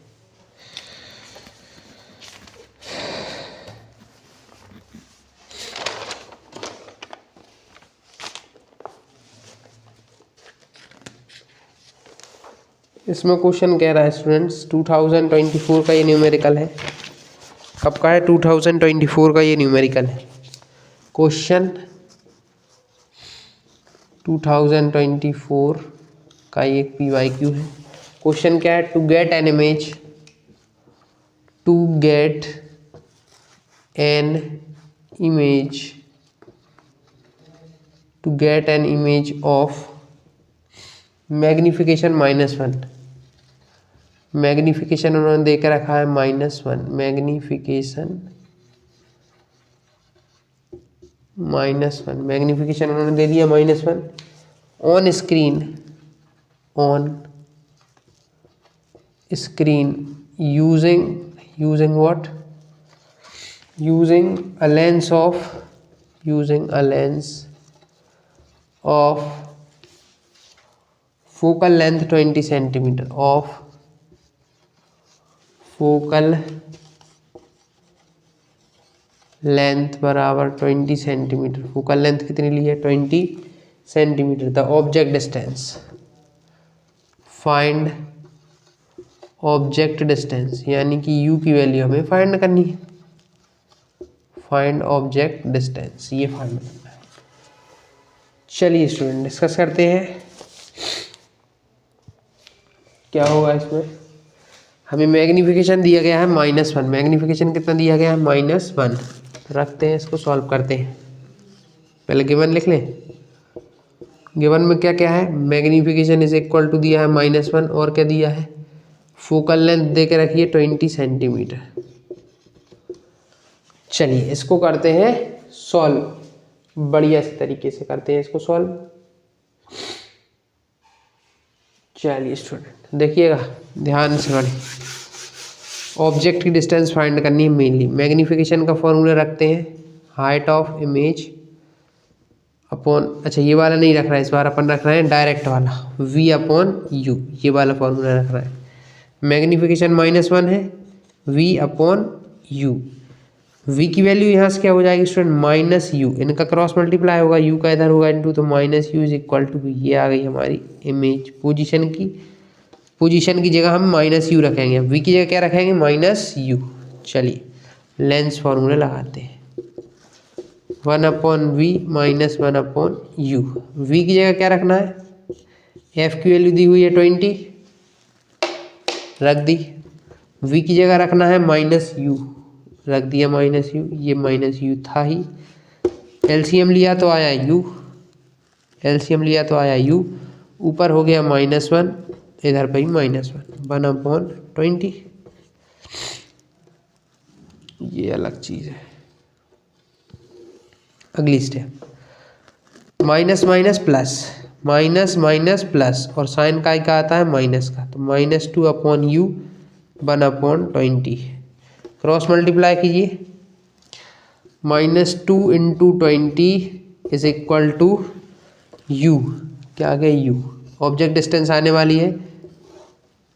इसमें क्वेश्चन कह रहा है स्टूडेंट्स 2024 का ये न्यूमेरिकल है। कब का है? 2024 का ये न्यूमेरिकल है। क्वेश्चन 2024 का ये PYQ है। क्वेश्चन क्या है? To get an image of magnification -1। Magnification उन्होंने दे के रखा है -1। मैग्निफिकेशन उन्होंने दे दिया -1 on screen using what? using a lens of focal length 20 centimeter of focal length बराबर 20 सेंटीमीटर। फोकल लेंथ कितनी ली है? 20 centimetre. The object distance, find object distance, यानी कि u की वैल्यू हमें फाइंड करनी है। फाइंड ऑब्जेक्ट डिस्टेंस, ये फाइंड करना है। चलिए स्टूडेंट डिस्कस करते हैं क्या होगा इसमें। हमें मैग्निफिकेशन दिया गया है -1। मैग्निफिकेशन कितना दिया गया है? -1। रखते हैं, इसको सॉल्व करते हैं। पहले गिवन लिख लें। गिवन में क्या क्या है? मैग्निफिकेशन इज इक्वल टू दिया है -1 और क्या दिया है? फोकल लेंथ दे के रखिए 20 सेंटीमीटर। चलिए इसको करते हैं सॉल्व। बढ़िया से तरीके से करते हैं इसको सॉल्व। चलिए स्टूडेंट देखिएगा ध्यान से पढ़िए। ऑब्जेक्ट की डिस्टेंस फाइंड करनी है मेनली। मैग्निफिकेशन का फॉर्मूला रखते हैं हाइट ऑफ इमेज अपॉन, अच्छा ये वाला नहीं रख रहा है, इस बार अपन रख रहे हैं डायरेक्ट वाला v अपॉन u। ये वाला फॉर्मूला रख रहा है। मैग्निफिकेशन -1 है, v अपॉन u। v की वैल्यू यहाँ से क्या हो जाएगी स्टूडेंट? -u। इनका क्रॉस मल्टीप्लाई होगा, u का इधर होगा इनटू, तो -u इज इक्वल टू, ये आ गई हमारी इमेज पोजीशन की। पोजीशन की जगह हम -u रखेंगे, v की जगह क्या रखेंगे? -u। चलिए लेंस फॉर्मूला लगाते हैं। 1/v -1/u। v की जगह क्या रखना है? f की वैल्यू दी हुई है 20, रख दी। v की जगह रखना है -u, रख दिया -u। ये -u था ही। एलसीएम लिया तो आया u। ऊपर हो गया -1, इधर पे 1/20। ये अलग चीज़ है। अगली स्टेप माइनस और साइन का आता है माइनस का, तो -2/u 1/20। क्रॉस मल्टीप्लाई कीजिए। -2 × 20 इज इक्वल टू u। क्या आ गया? u। ऑब्जेक्ट डिस्टेंस आने वाली है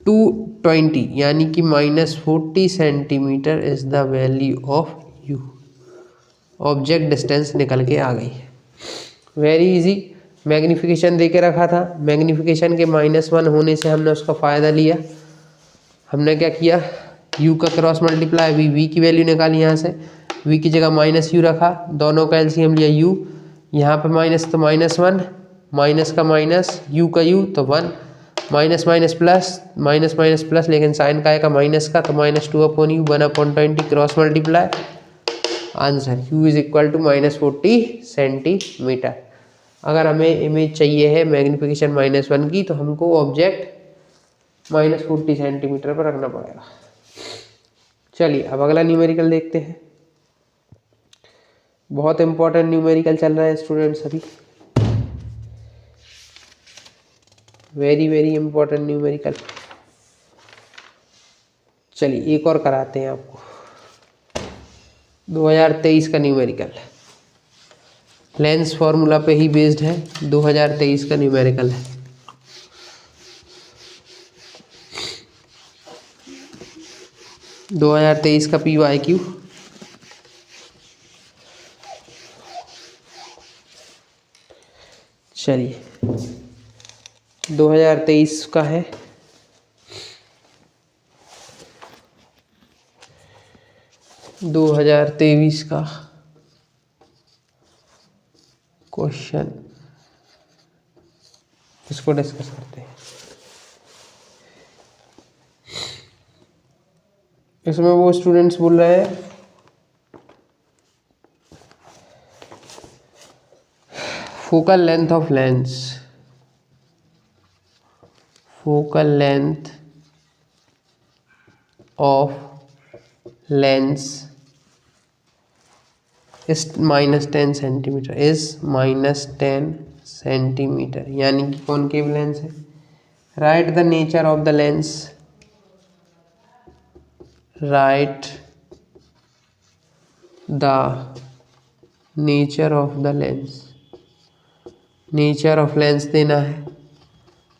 220, यानी कि -40 centimetre is the value of u। Object distance निकल के आ गई है। Very easy. मैग्निफिकेशन दे के रखा था, मैग्निफिकेशन के -1 होने से हमने उसका फ़ायदा लिया। हमने क्या किया? u का क्रॉस मल्टीप्लाई, v की वैल्यू निकाली यहाँ से, v की जगह -u रखा, दोनों का एलसीएम लिया u। यहाँ पे माइनस तो -1, माइनस का माइनस, u का u तो 1, माइनस प्लस, लेकिन साइन का आएगा माइनस का, तो -2/u 1/20 cross multiply. Answer u is equal to -40 centimetre. अगर हमें इमेज चाहिए है मैग्निफिकेशन -1 की, तो हमको ऑब्जेक्ट -40 सेंटीमीटर पर रखना पड़ेगा। चलिए अब अगला न्यूमेरिकल देखते हैं। बहुत इंपॉर्टेंट न्यूमेरिकल चल रहा है स्टूडेंट्स अभी। Very very important numerical. चलिए एक और कराते हैं आपको। 2023 का न्यूमेरिकल लेंस फॉर्मूला पे ही बेस्ड है। 2023 का न्यूमेरिकल है। 2023 का PYQ चलिए 2023 का है। दो 2023 का क्वेश्चन, इसको डिस्कस करते हैं। इसमें वो स्टूडेंट्स बोल रहे हैं focal length of lens, focal length of lens is -10 centimetre, is -10 centimetre, यानी कि कॉनकेव लेंस है। Right the nature of the lens, right the nature of the lens, nature of lens देना है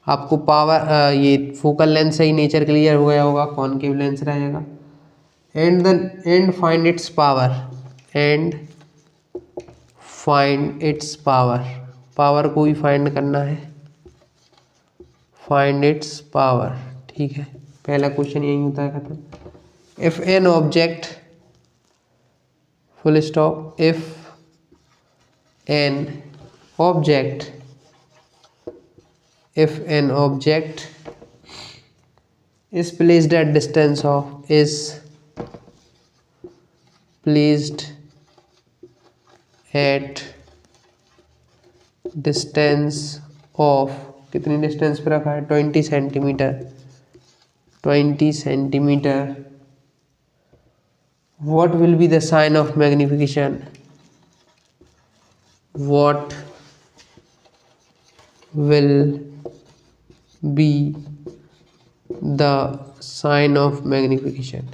आपको। पावर ये फोकल लेंथ से ही nature clear हो गया होगा, कॉनकेव लेंस रहेगा। And find its power, and find its power, power को ही फाइंड करना है, फाइंड इट्स पावर। ठीक है, पहला क्वेश्चन यही होता है खत्म। If an object, full stop, if an object, if an object is placed at distance of, is placed at distance of, कितनी डिस्टेंस पे रखा है, 20 centimetre, 20 centimetre, what will be the sign of magnification, what will be the sign of magnification,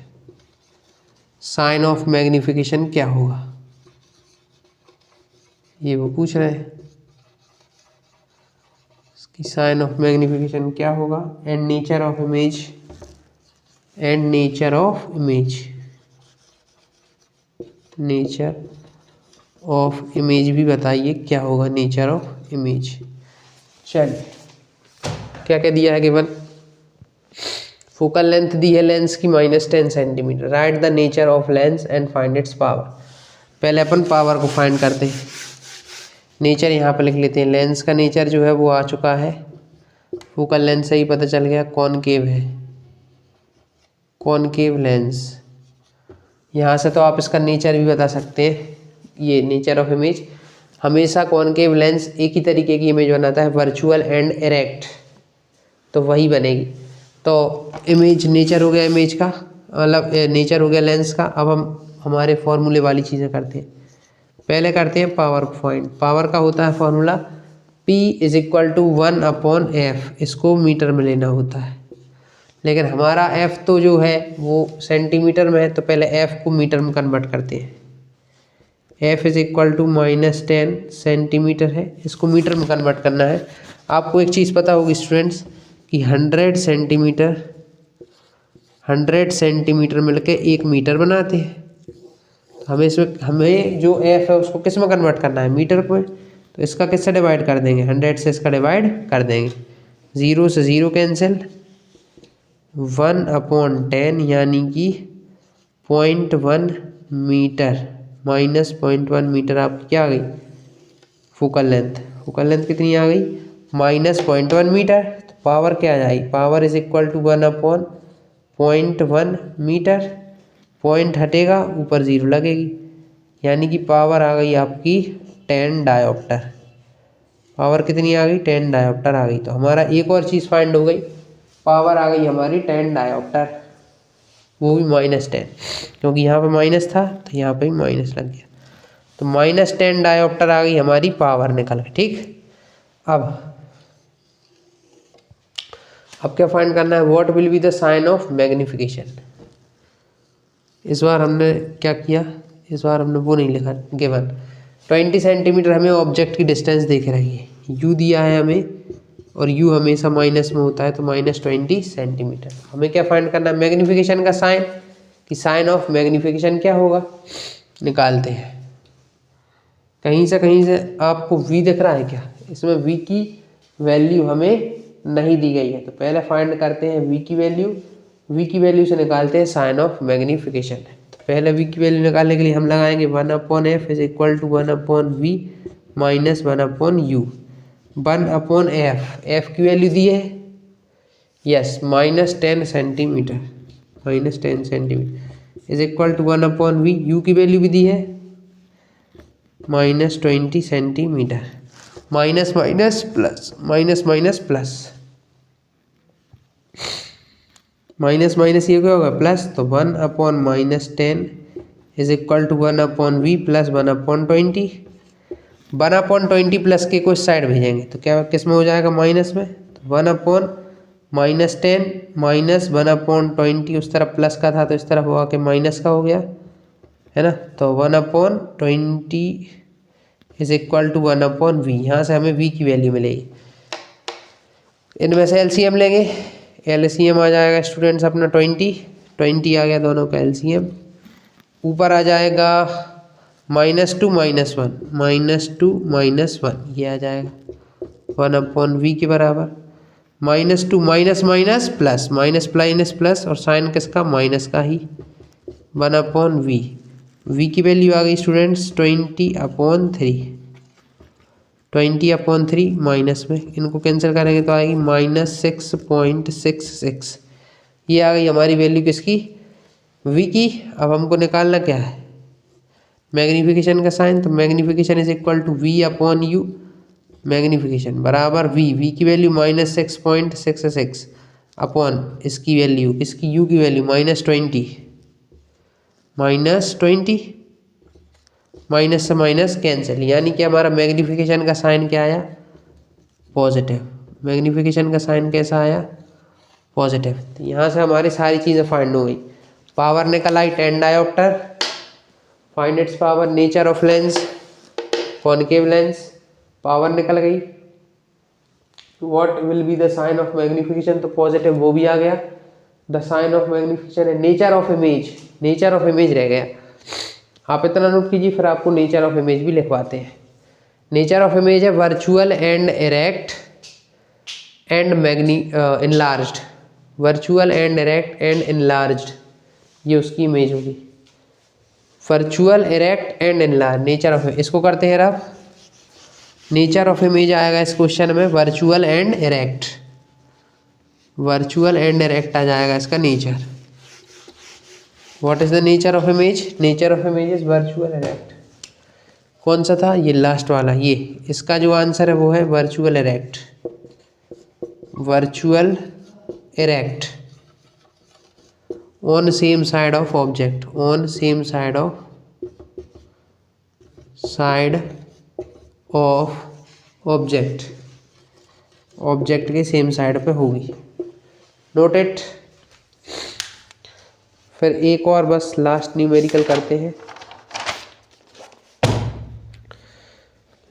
sign of magnification क्या होगा, ये वो पूछ रहे हैं। इसकी sign of magnification क्या होगा। And nature of image, and nature of image, nature of image भी बताइए क्या होगा नेचर ऑफ इमेज। चलिए क्या क्या दिया है गिवन, फोकल लेंथ दी है लेंस की -10 centimetre, right the nature of lens and find its power. पहले अपन पावर को फाइंड करते हैं, नेचर यहाँ पर लिख लेते हैं। लेंस का नेचर जो है वो आ चुका है, फोकल लेंथ से ही पता चल गया, कॉनकेव है, कॉनकेव लेंस। यहाँ से तो आप इसका नेचर भी बता सकते हैं, ये नेचर ऑफ इमेज। हमेशा कॉनकेव लेंस एक ही तरीके की इमेज बनाता है, वर्चुअल एंड इरेक्ट, तो वही बनेगी। तो इमेज नेचर हो गया इमेज का, मतलब नेचर हो गया लेंस का। अब हम हमारे फॉर्मूले वाली चीज़ें करते हैं। पहले करते हैं पावर को फाइंड। पावर का होता है फॉर्मूला P = 1/f, इसको मीटर में लेना होता है, लेकिन हमारा f तो जो है वो सेंटीमीटर में है, तो पहले f को मीटर में कन्वर्ट करते हैं। f = -10 सेंटीमीटर है, इसको मीटर में कन्वर्ट करना है। आपको एक चीज़ पता होगी स्टूडेंट्स कि 100 सेंटीमीटर मिलके 1 मीटर बनाते हैं। हमें जो f है उसको किस में कन्वर्ट करना है, मीटर में। तो इसका किससे डिवाइड कर देंगे, 100 से इसका डिवाइड कर देंगे, 0 से 0 कैंसिल, 1/10 यानी कि 0.1 मीटर, -0.1 मीटर आपकी क्या आ गई, फोकल लेंथ। फोकल लेंथ कितनी आ गई, -0.1 मीटर। तो पावर क्या आ जाएगी, पावर = 1/0.1 मीटर। पॉइंट हटेगा, ऊपर 0 लगेगी, यानी कि पावर आ गई आपकी 10 डायोप्टर। पावर कितनी आ गई, 10 डायोप्टर आ गई। तो हमारा एक और चीज़ फाइंड हो गई, पावर आ गई हमारी 10 डायोप्टर, वो भी -10, क्योंकि यहाँ पे माइनस था तो यहाँ पे भी माइनस लग गया। तो -10 डायोप्टर आ गई हमारी पावर निकल के। ठीक, अब क्या फाइंड करना है, what will be the sign of magnification. इस बार हमने क्या किया, इस बार हमने वो नहीं लिखा गिवन। 20 सेंटीमीटर हमें ऑब्जेक्ट की डिस्टेंस देख रही है, यू दिया है हमें, और यू हमेशा माइनस में होता है, तो -20 सेंटीमीटर। हमें क्या फाइंड करना है, मैग्निफिकेशन का साइन। कि साइन ऑफ मैग्नीफिकेशन क्या होगा, निकालते हैं। कहीं से आपको v दिख रहा है क्या, इसमें v की वैल्यू हमें नहीं दी गई है, तो पहले फाइंड करते हैं v की वैल्यू। v की वैल्यू से निकालते हैं साइन ऑफ मैग्नीफिकेशन। तो पहले v की वैल्यू निकालने के लिए हम लगाएंगे 1/f is equal to 1/v minus 1/u। 1/f, f की वैल्यू दी है yes -10 centimetre, -10 centimetre is equal to 1/v। u की वैल्यू भी दी है -20 centimetre. Minus minus plus, minus minus plus, minus minus ये क्या होगा प्लस, तो 1/-10 is equal to 1/v plus 1/20। 1/20 plus के कुछ साइड भेजेंगे तो क्या किस में हो जाएगा, माइनस में। तो 1/-10 माइनस 1/20, उस तरफ प्लस का था तो इस तरफ हुआ कि माइनस का हो गया, है ना। तो 1/20 इज इक्वल टू 1/v। यहाँ से हमें v की वैल्यू मिलेगी। इनमें से एलसीएम लेंगे, एलसीएम आ जाएगा स्टूडेंट्स अपना 20 आ गया दोनों का एलसीएम। ऊपर आ जाएगा -2 -1 ये आ जाएगा 1/v के बराबर। -2 minus minus plus, minus plus plus, और साइन किसका, माइनस का ही, 1/v। v की वैल्यू आ गई स्टूडेंट्स 20/3, 20/3 माइनस में इनको कैंसिल करेंगे तो आएगी -6.66। ये आ गई हमारी वैल्यू किसकी, v की। अब हमको निकालना क्या है, मैग्नीफिकेशन का साइन। तो magnification is equal to v/u, magnification बराबर v की वैल्यू -6.66 अपॉन इसकी वैल्यू, इसकी u की वैल्यू -20, माइनस से माइनस कैंसिल, यानी कि हमारा मैग्नीफिकेशन का साइन क्या आया, पॉजिटिव। मैग्नीफिकेशन का साइन कैसा आया, पॉजिटिव। तो यहाँ से हमारी सारी चीज़ें फाइंड हो गई। पावर निकल आई 10 dioptre, find its power, nature of lens, concave lens, power निकल गई। What will be the sign of magnification, तो पॉजिटिव वो भी आ गया। द साइन ऑफ मैग्नीफिकेशन है nature of image, nature of image रह गया। आप इतना नोट कीजिए, फिर आपको नेचर ऑफ इमेज भी लिखवाते हैं। नेचर ऑफ इमेज है virtual and erect and enlarged, virtual and erect and enlarged, ये उसकी इमेज होगी। Virtual, erect and enlarge, nature of, इसको करते हैं आप। नेचर ऑफ इमेज आएगा इस क्वेश्चन में virtual and erect, virtual and erect आ जाएगा इसका nature. What is the nature of image, nature of image is virtual erect. कौन सा था, ये लास्ट वाला, ये इसका जो आंसर है वो है virtual erect, virtual erect on same side of object, on same side of object, object के सेम साइड पे होगी। Note it. फिर एक और बस लास्ट न्यूमेरिकल करते हैं,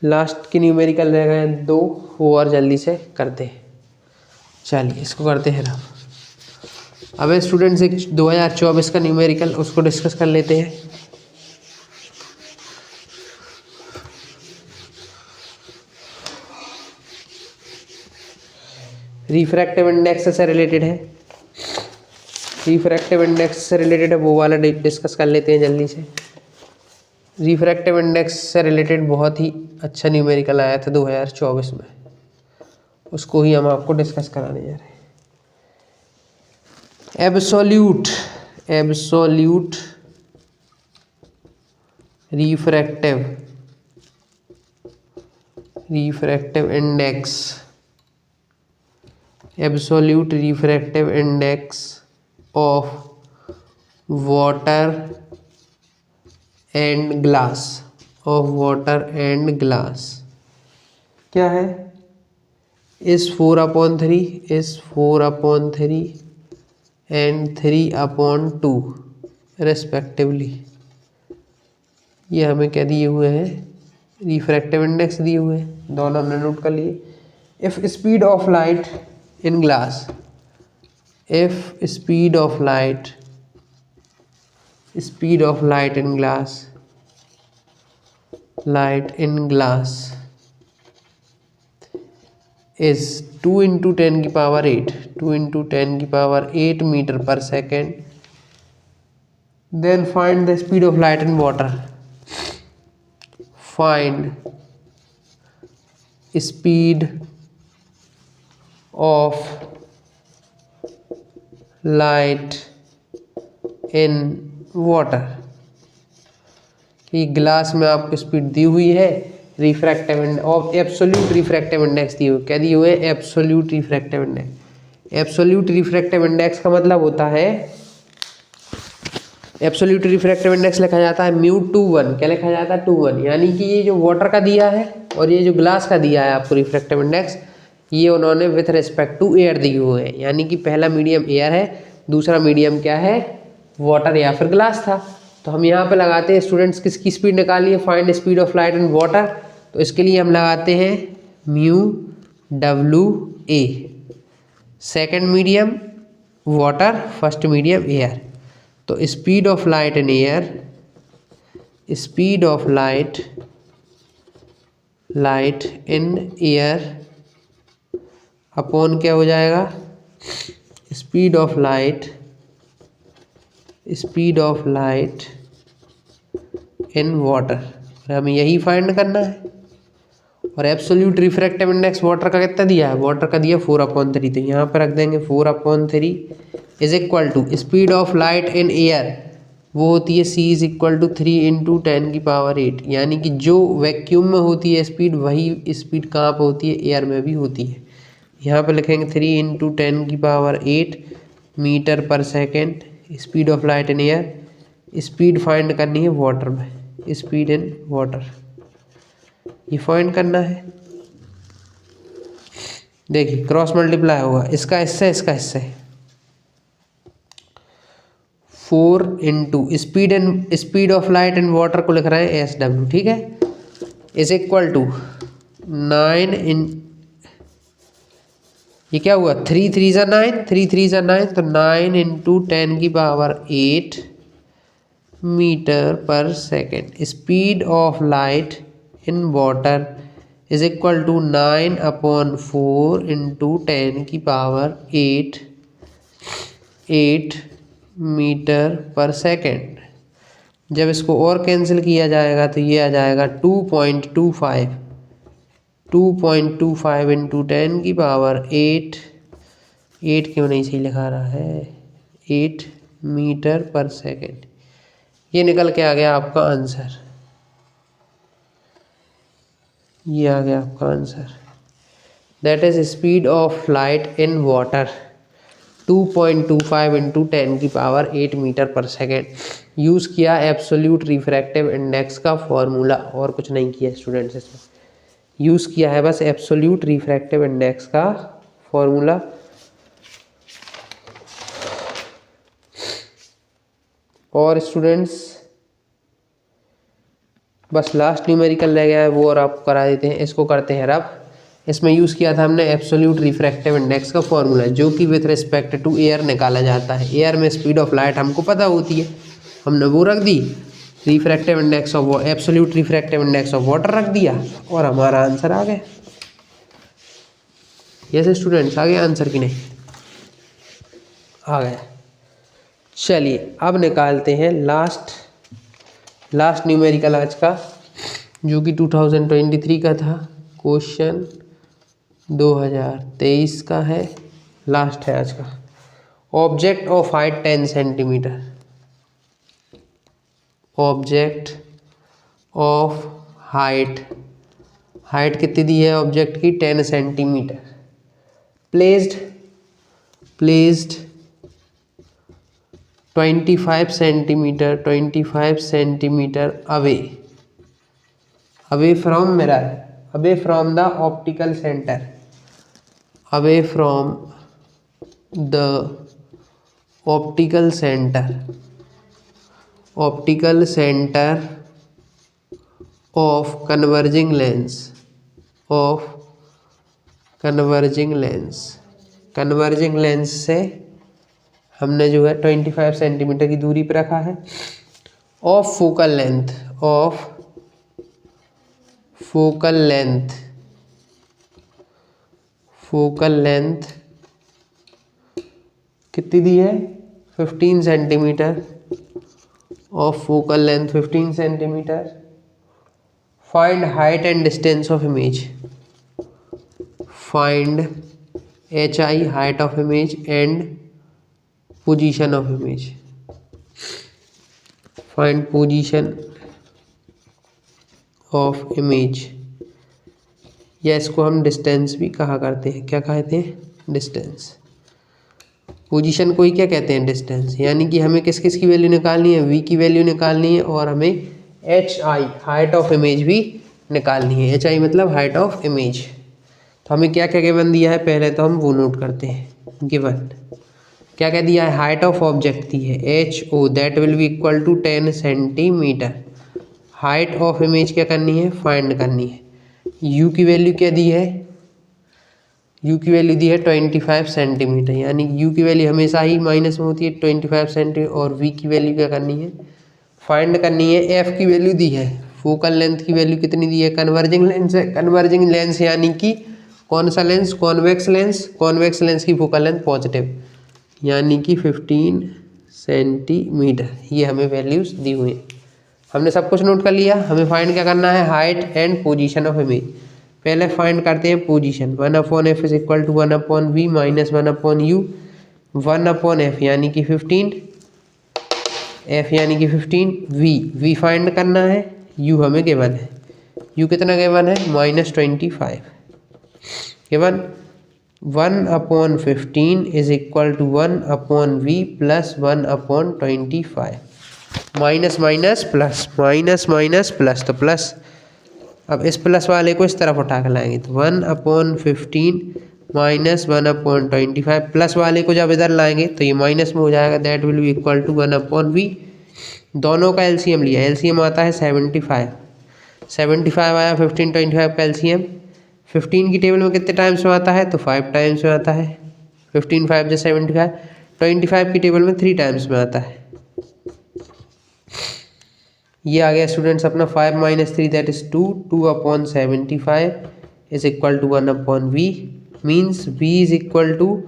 लास्ट की न्यूमेरिकल रह गए 2, वो और जल्दी से करते हैं। चलिए इसको करते हैं ना। अब स्टूडेंट्स एक 2024 का न्यूमेरिकल, उसको डिस्कस कर लेते हैं। रिफ्रैक्टिव इंडेक्स से रिलेटेड है, रिफ्रैक्टिव इंडेक्स से रिलेटेड है, वो वाला डिस्कस कर लेते हैं जल्दी से। रिफ्रैक्टिव इंडेक्स से रिलेटेड बहुत ही अच्छा न्यूमेरिकल आया था 2024 में, उसको ही हम आपको डिस्कस कराने जा रहे हैं। Absolute refractive index, absolute refractive index of water and glass, of water and glass क्या है, इस 4/3 एंड 3/2 रेस्पेक्टिवली। ये हमें क्या दिए हुए हैं, रिफ्रैक्टिव इंडेक्स दिए हुए हैं, दोनों हमने नोट कर लिए। If speed of light in glass, if speed of light speed of light in glass is 2 into 10 की पावर 8 2 into 10 की पावर 8 मीटर पर second. Then find the speed of light in water. Find speed of light in water. कि glass में आपको speed दी हुई है, refractive index, absolute refractive index दी हुई, क्या दी हुई है? Absolute refractive index. Absolute refractive index का मतलब होता है, एब्सोल्यूट रिफ्रैक्टिव इंडेक्स लिखा जाता है म्यू 2 1. क्या लिखा जाता है? 2 1. यानी कि ये जो वाटर का दिया है और ये जो ग्लास का दिया है आपको रिफ्रैक्टिव इंडेक्स, ये उन्होंने विथ रिस्पेक्ट टू एयर दी हुई है. यानी कि पहला मीडियम एयर है, दूसरा मीडियम क्या है? वाटर या फिर ग्लास था. तो हम यहाँ पे लगाते हैं स्टूडेंट्स, किसकी स्पीड निकाली है? Find speed of light in water. तो इसके लिए हम लगाते हैं mu WA. Second medium water, first medium air. तो speed of light in air, speed of light in air upon क्या हो जाएगा? Speed of light in water. हमें यही फाइंड करना है. और एब्सोल्यूट रिफ्रैक्टिव इंडेक्स वाटर का कितना दिया है? वाटर का दिया 4/3. तो यहाँ पर रख देंगे 4/3 is equal to speed of light in air, वो होती है C is equal to 3 into 10 की पावर 8. यानी कि जो वैक्यूम में होती है स्पीड, वही स्पीड कहाँ पर होती है? एयर में भी होती है. यहाँ पर लिखेंगे 3 into 10 की पावर 8 मीटर पर second, speed of light in air. Speed find करनी है वाटर में, स्पीड इन वाटर ये फाइंड करना है. देखिए क्रॉस मल्टीप्लाई होगा, इसका हिस्सा इसका हिस्सा है. 4 into speed of light in water को लिख रहे हैं SW, ठीक है, इज इक्वल टू 9 इन, ये क्या हुआ? 3 3 ज़ा 9, 3 3 ज़ा 9, तो 9 into 10 की पावर 8 मीटर पर second. Speed of light in water is equal to 9/4 into 10 की पावर 8 मीटर पर सेकेंड. जब इसको और कैंसिल किया जाएगा तो ये आ जाएगा 2.25 into 10 की पावर 8 क्यों नहीं सही लिखा रहा है? 8 मीटर पर सेकेंड. ये निकल के आ गया आपका आंसर, ये आ गया आपका answer. That is speed of light in water 2.25 into 10 की पावर 8 मीटर पर सेकेंड. यूज़ किया एब्सोल्यूट रिफ्रैक्टिव इंडेक्स का फॉर्मूला, और कुछ नहीं किया स्टूडेंट्स. इसमें यूज़ किया है बस एब्सोल्यूट रिफ्रैक्टिव इंडेक्स का फॉर्मूला. और स्टूडेंट्स बस लास्ट न्यूमेरिकल रह गया है, वो और आपको करा देते हैं. इसको करते हैं रब. इसमें यूज़ किया था हमने एब्सोल्यूट रिफ्रैक्टिव इंडेक्स का फॉर्मूला, जो कि विथ रिस्पेक्ट टू एयर निकाला जाता है. एयर में स्पीड ऑफ लाइट हमको पता होती है, हमने वो रख दी. Refractive index of absolute refractive index of water रख दिया और हमारा आंसर आ गया. यस स्टूडेंट्स, आ गया आंसर कि नहीं? आ गया. चलिए अब निकालते हैं लास्ट न्यूमेरिकल आज का, जो कि 2023 का था. क्वेश्चन 2023 का है, लास्ट है आज का. Object of height 10 centimetre. Object of height कितनी दी है ऑब्जेक्ट की? 10 centimetre. Placed 25 centimetre away from mirror, away from the optical centre, away from the optical centre of converging lens से हमने जो है 25 सेंटीमीटर की दूरी पर रखा है. ऑफ फोकल लेंथ कितनी दी है 15 centimetre, of focal length 15 centimetre. Find height and distance of image, find HI height of image and position of image, find position of image, या इसको हम डिस्टेंस भी कहा करते हैं। क्या कहते हैं डिस्टेंस। पोजीशन को ही क्या कहते हैं डिस्टेंस। यानी कि हमें किस किस की वैल्यू निकालनी है, V की वैल्यू निकालनी है और हमें HI हाइट ऑफ इमेज भी निकालनी है। HI मतलब हाइट ऑफ इमेज। तो हमें क्या क्या गिवन दिया है पहले तो हम वो नोट करते हैं। गिवन क्या क्या दिया है, हाइट ऑफ ऑब्जेक्ट दी है HO that will be equal to 10 centimetre. Height of image क्या करनी है, फाइंड करनी है। U की वैल्यू क्या दी है, U की वैल्यू दी है 25 सेंटीमीटर। यानी U की वैल्यू हमेशा ही माइनस में होती है 25 सेंटीमीटर। और V की वैल्यू क्या करनी है, फाइंड करनी है। F की वैल्यू दी है, फोकल लेंथ की वैल्यू कितनी दी है, कन्वर्जिंग लेंस है। कन्वर्जिंग लेंस यानी कि कौन सा lens, convex lens. Convex lens की फोकल लेंथ पॉजिटिव यानी कि 15 सेंटीमीटर। ये हमें वैल्यूज दी हुई हैं। हमने सब कुछ नोट कर लिया। हमें फाइंड क्या करना है, height and position of image. पहले फाइंड करते हैं position. 1/f is equal to 1/v minus 1/u। 1/f यानी कि 15, f यानी कि 15, v फाइंड करना है, u हमें गिवन है। u कितना गिवन है, -25 given. 1/15 is equal to 1/v plus 1/25। Minus minus plus, minus minus plus, तो प्लस। अब इस प्लस वाले को इस तरफ उठा कर लाएंगे तो 1/15 माइनस 1/25। प्लस वाले को जब इधर लाएंगे तो ये माइनस में हो जाएगा, that will be equal to 1/v। दोनों का एलसीएम लिया, एलसीएम आता है 75। 75 आया, 15 25 का एलसीएम। 15 की टेबल में कितने टाइम्स में आता है, तो 5 टाइम्स में आता है। 15 5 जो 75। 25 की टेबल में 3 टाइम्स में आता है। ये आ गया स्टूडेंट्स अपना 5 - 3 that is 2। 2/75 is equal to 1/v। Means v is equal to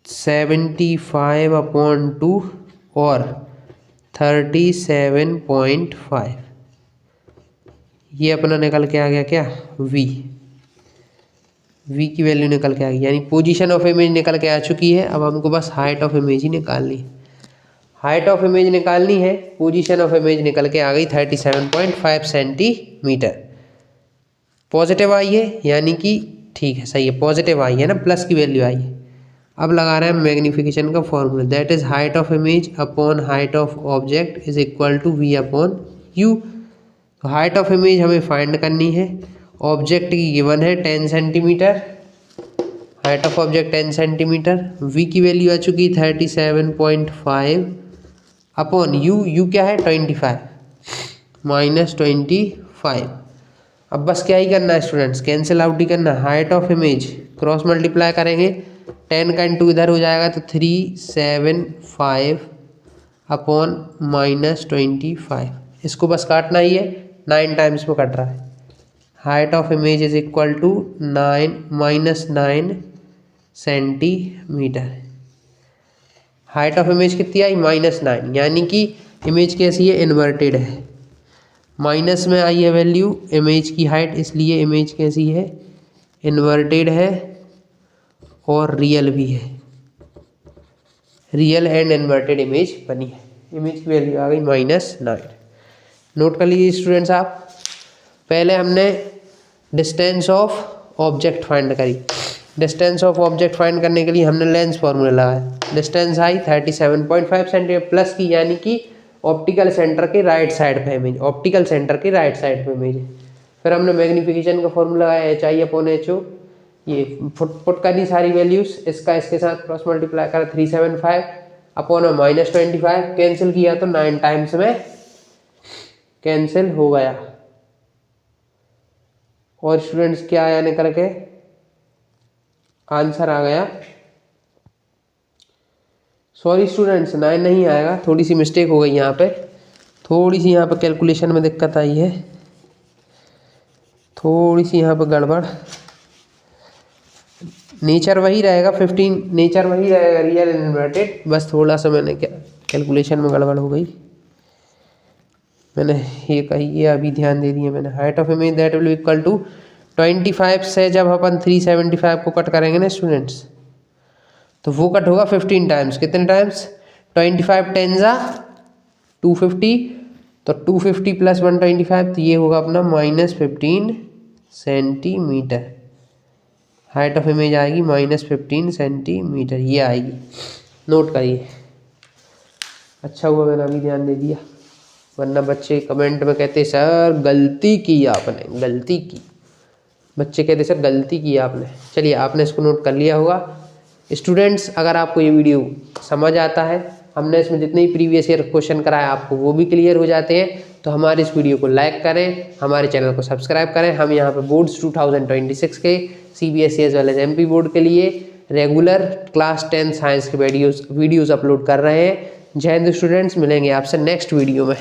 75/2 और 37.5। ये अपना निकल के आ गया क्या, v की वैल्यू निकल के आ गई। यानी पोजीशन ऑफ इमेज निकल के आ चुकी है। अब हमको बस हाइट ऑफ इमेज ही निकालनी है। हाइट ऑफ इमेज निकालनी है, पोजीशन ऑफ इमेज निकल के आ गई 37.5 सेंटीमीटर। पॉजिटिव आई है यानी कि ठीक है, सही है, पॉजिटिव आई है ना, प्लस की वैल्यू आई है। अब लगा रहे हैं मैग्नीफिकेशन का formula, that is height of image upon height of object is equal to v/u। तो हाइट ऑफ इमेज हमें फाइंड करनी है। ऑब्जेक्ट की गिवन है 10 centimetre, height of object 10 centimetre. v की वैल्यू आ चुकी 37.5 अपॉन u क्या है 25 -25। अब बस क्या ही करना है स्टूडेंट्स, कैंसिल आउट ही करना है। Height of image cross multiply करेंगे, 10 का इंटू इधर हो जाएगा तो 375 अपॉन -25। इसको बस काटना ही है, 9 टाइम्स में कट रहा है। Height of image is equal to 9 centimetre. Height of image कितनी आई, -9, यानी कि इमेज कैसी है, इन्वर्टेड है। माइनस में आई है वैल्यू इमेज की हाइट, इसलिए इमेज कैसी है, इन्वर्टेड है और रियल भी है। रियल एंड इन्वर्टेड इमेज बनी है। इमेज की वैल्यू आ गई -9। नोट कर लीजिए स्टूडेंट्स आप। पहले हमने डिस्टेंस ऑफ ऑब्जेक्ट फाइंड करी। डिस्टेंस ऑफ ऑब्जेक्ट फाइंड करने के लिए हमने लेंस फॉर्मूला लगाया। डिस्टेंस आई 37.5 सेंटीमीटर प्लस की, यानी कि ऑप्टिकल सेंटर के राइट साइड पे इमेज, ऑप्टिकल सेंटर के राइट साइड पे इमेज है। फिर हमने मैग्नीफिकेशन का फॉर्मूला लगाया HI/HO। ये पुट करी सारी वैल्यूज, इसका इसके साथ क्रॉस मल्टीप्लाई करा 375 अपॉन -25। कैंसिल किया तो 9 टाइम्स में कैंसिल हो गया। और स्टूडेंट्स क्या आया निकल के, आंसर आ गया सॉरी स्टूडेंट्स 9 नहीं आएगा, थोड़ी सी मिस्टेक हो गई यहाँ पे, थोड़ी सी यहाँ पे कैलकुलेशन में दिक्कत आई है, थोड़ी सी यहाँ पे गड़बड़। नेचर वही रहेगा 15, नेचर वही रहेगा रियल एंड इन्वर्टेड, बस थोड़ा सा मैंने क्या कैलकुलेशन में गड़बड़ हो गई, मैंने ये कही ये अभी ध्यान दे दिया मैंने। Height of image that will equal to 25 से जब अपन 375 को कट करेंगे ना स्टूडेंट्स, तो वो कट होगा 15 टाइम्स। कितने टाइम्स? 25 10 जा 250, तो 250 प्लस 125, तो ये होगा अपना -15 सेंटीमीटर। हाइट ऑफ इमेज आएगी -15 सेंटीमीटर, ये आएगी, नोट करिए। अच्छा हुआ मैंने अभी ध्यान दे दिया, वरना बच्चे कमेंट में कहते सर गलती की आपने, गलती की, बच्चे कहते सर गलती की आपने। चलिए आपने इसको नोट कर लिया होगा। स्टूडेंट्स अगर आपको ये वीडियो समझ आता है, हमने इसमें जितने ही प्रीवियस ईयर क्वेश्चन कराए आपको वो भी क्लियर हो जाते हैं, तो हमारे इस वीडियो को लाइक करें, हमारे चैनल को सब्सक्राइब करें। हम यहाँ पे बोर्ड्स 2026 के CBSE as well as MP board के लिए रेगुलर क्लास 10 साइंस के वीडियोज़ अपलोड कर रहे हैं। जय हिंद स्टूडेंट्स, मिलेंगे आपसे नेक्स्ट वीडियो में।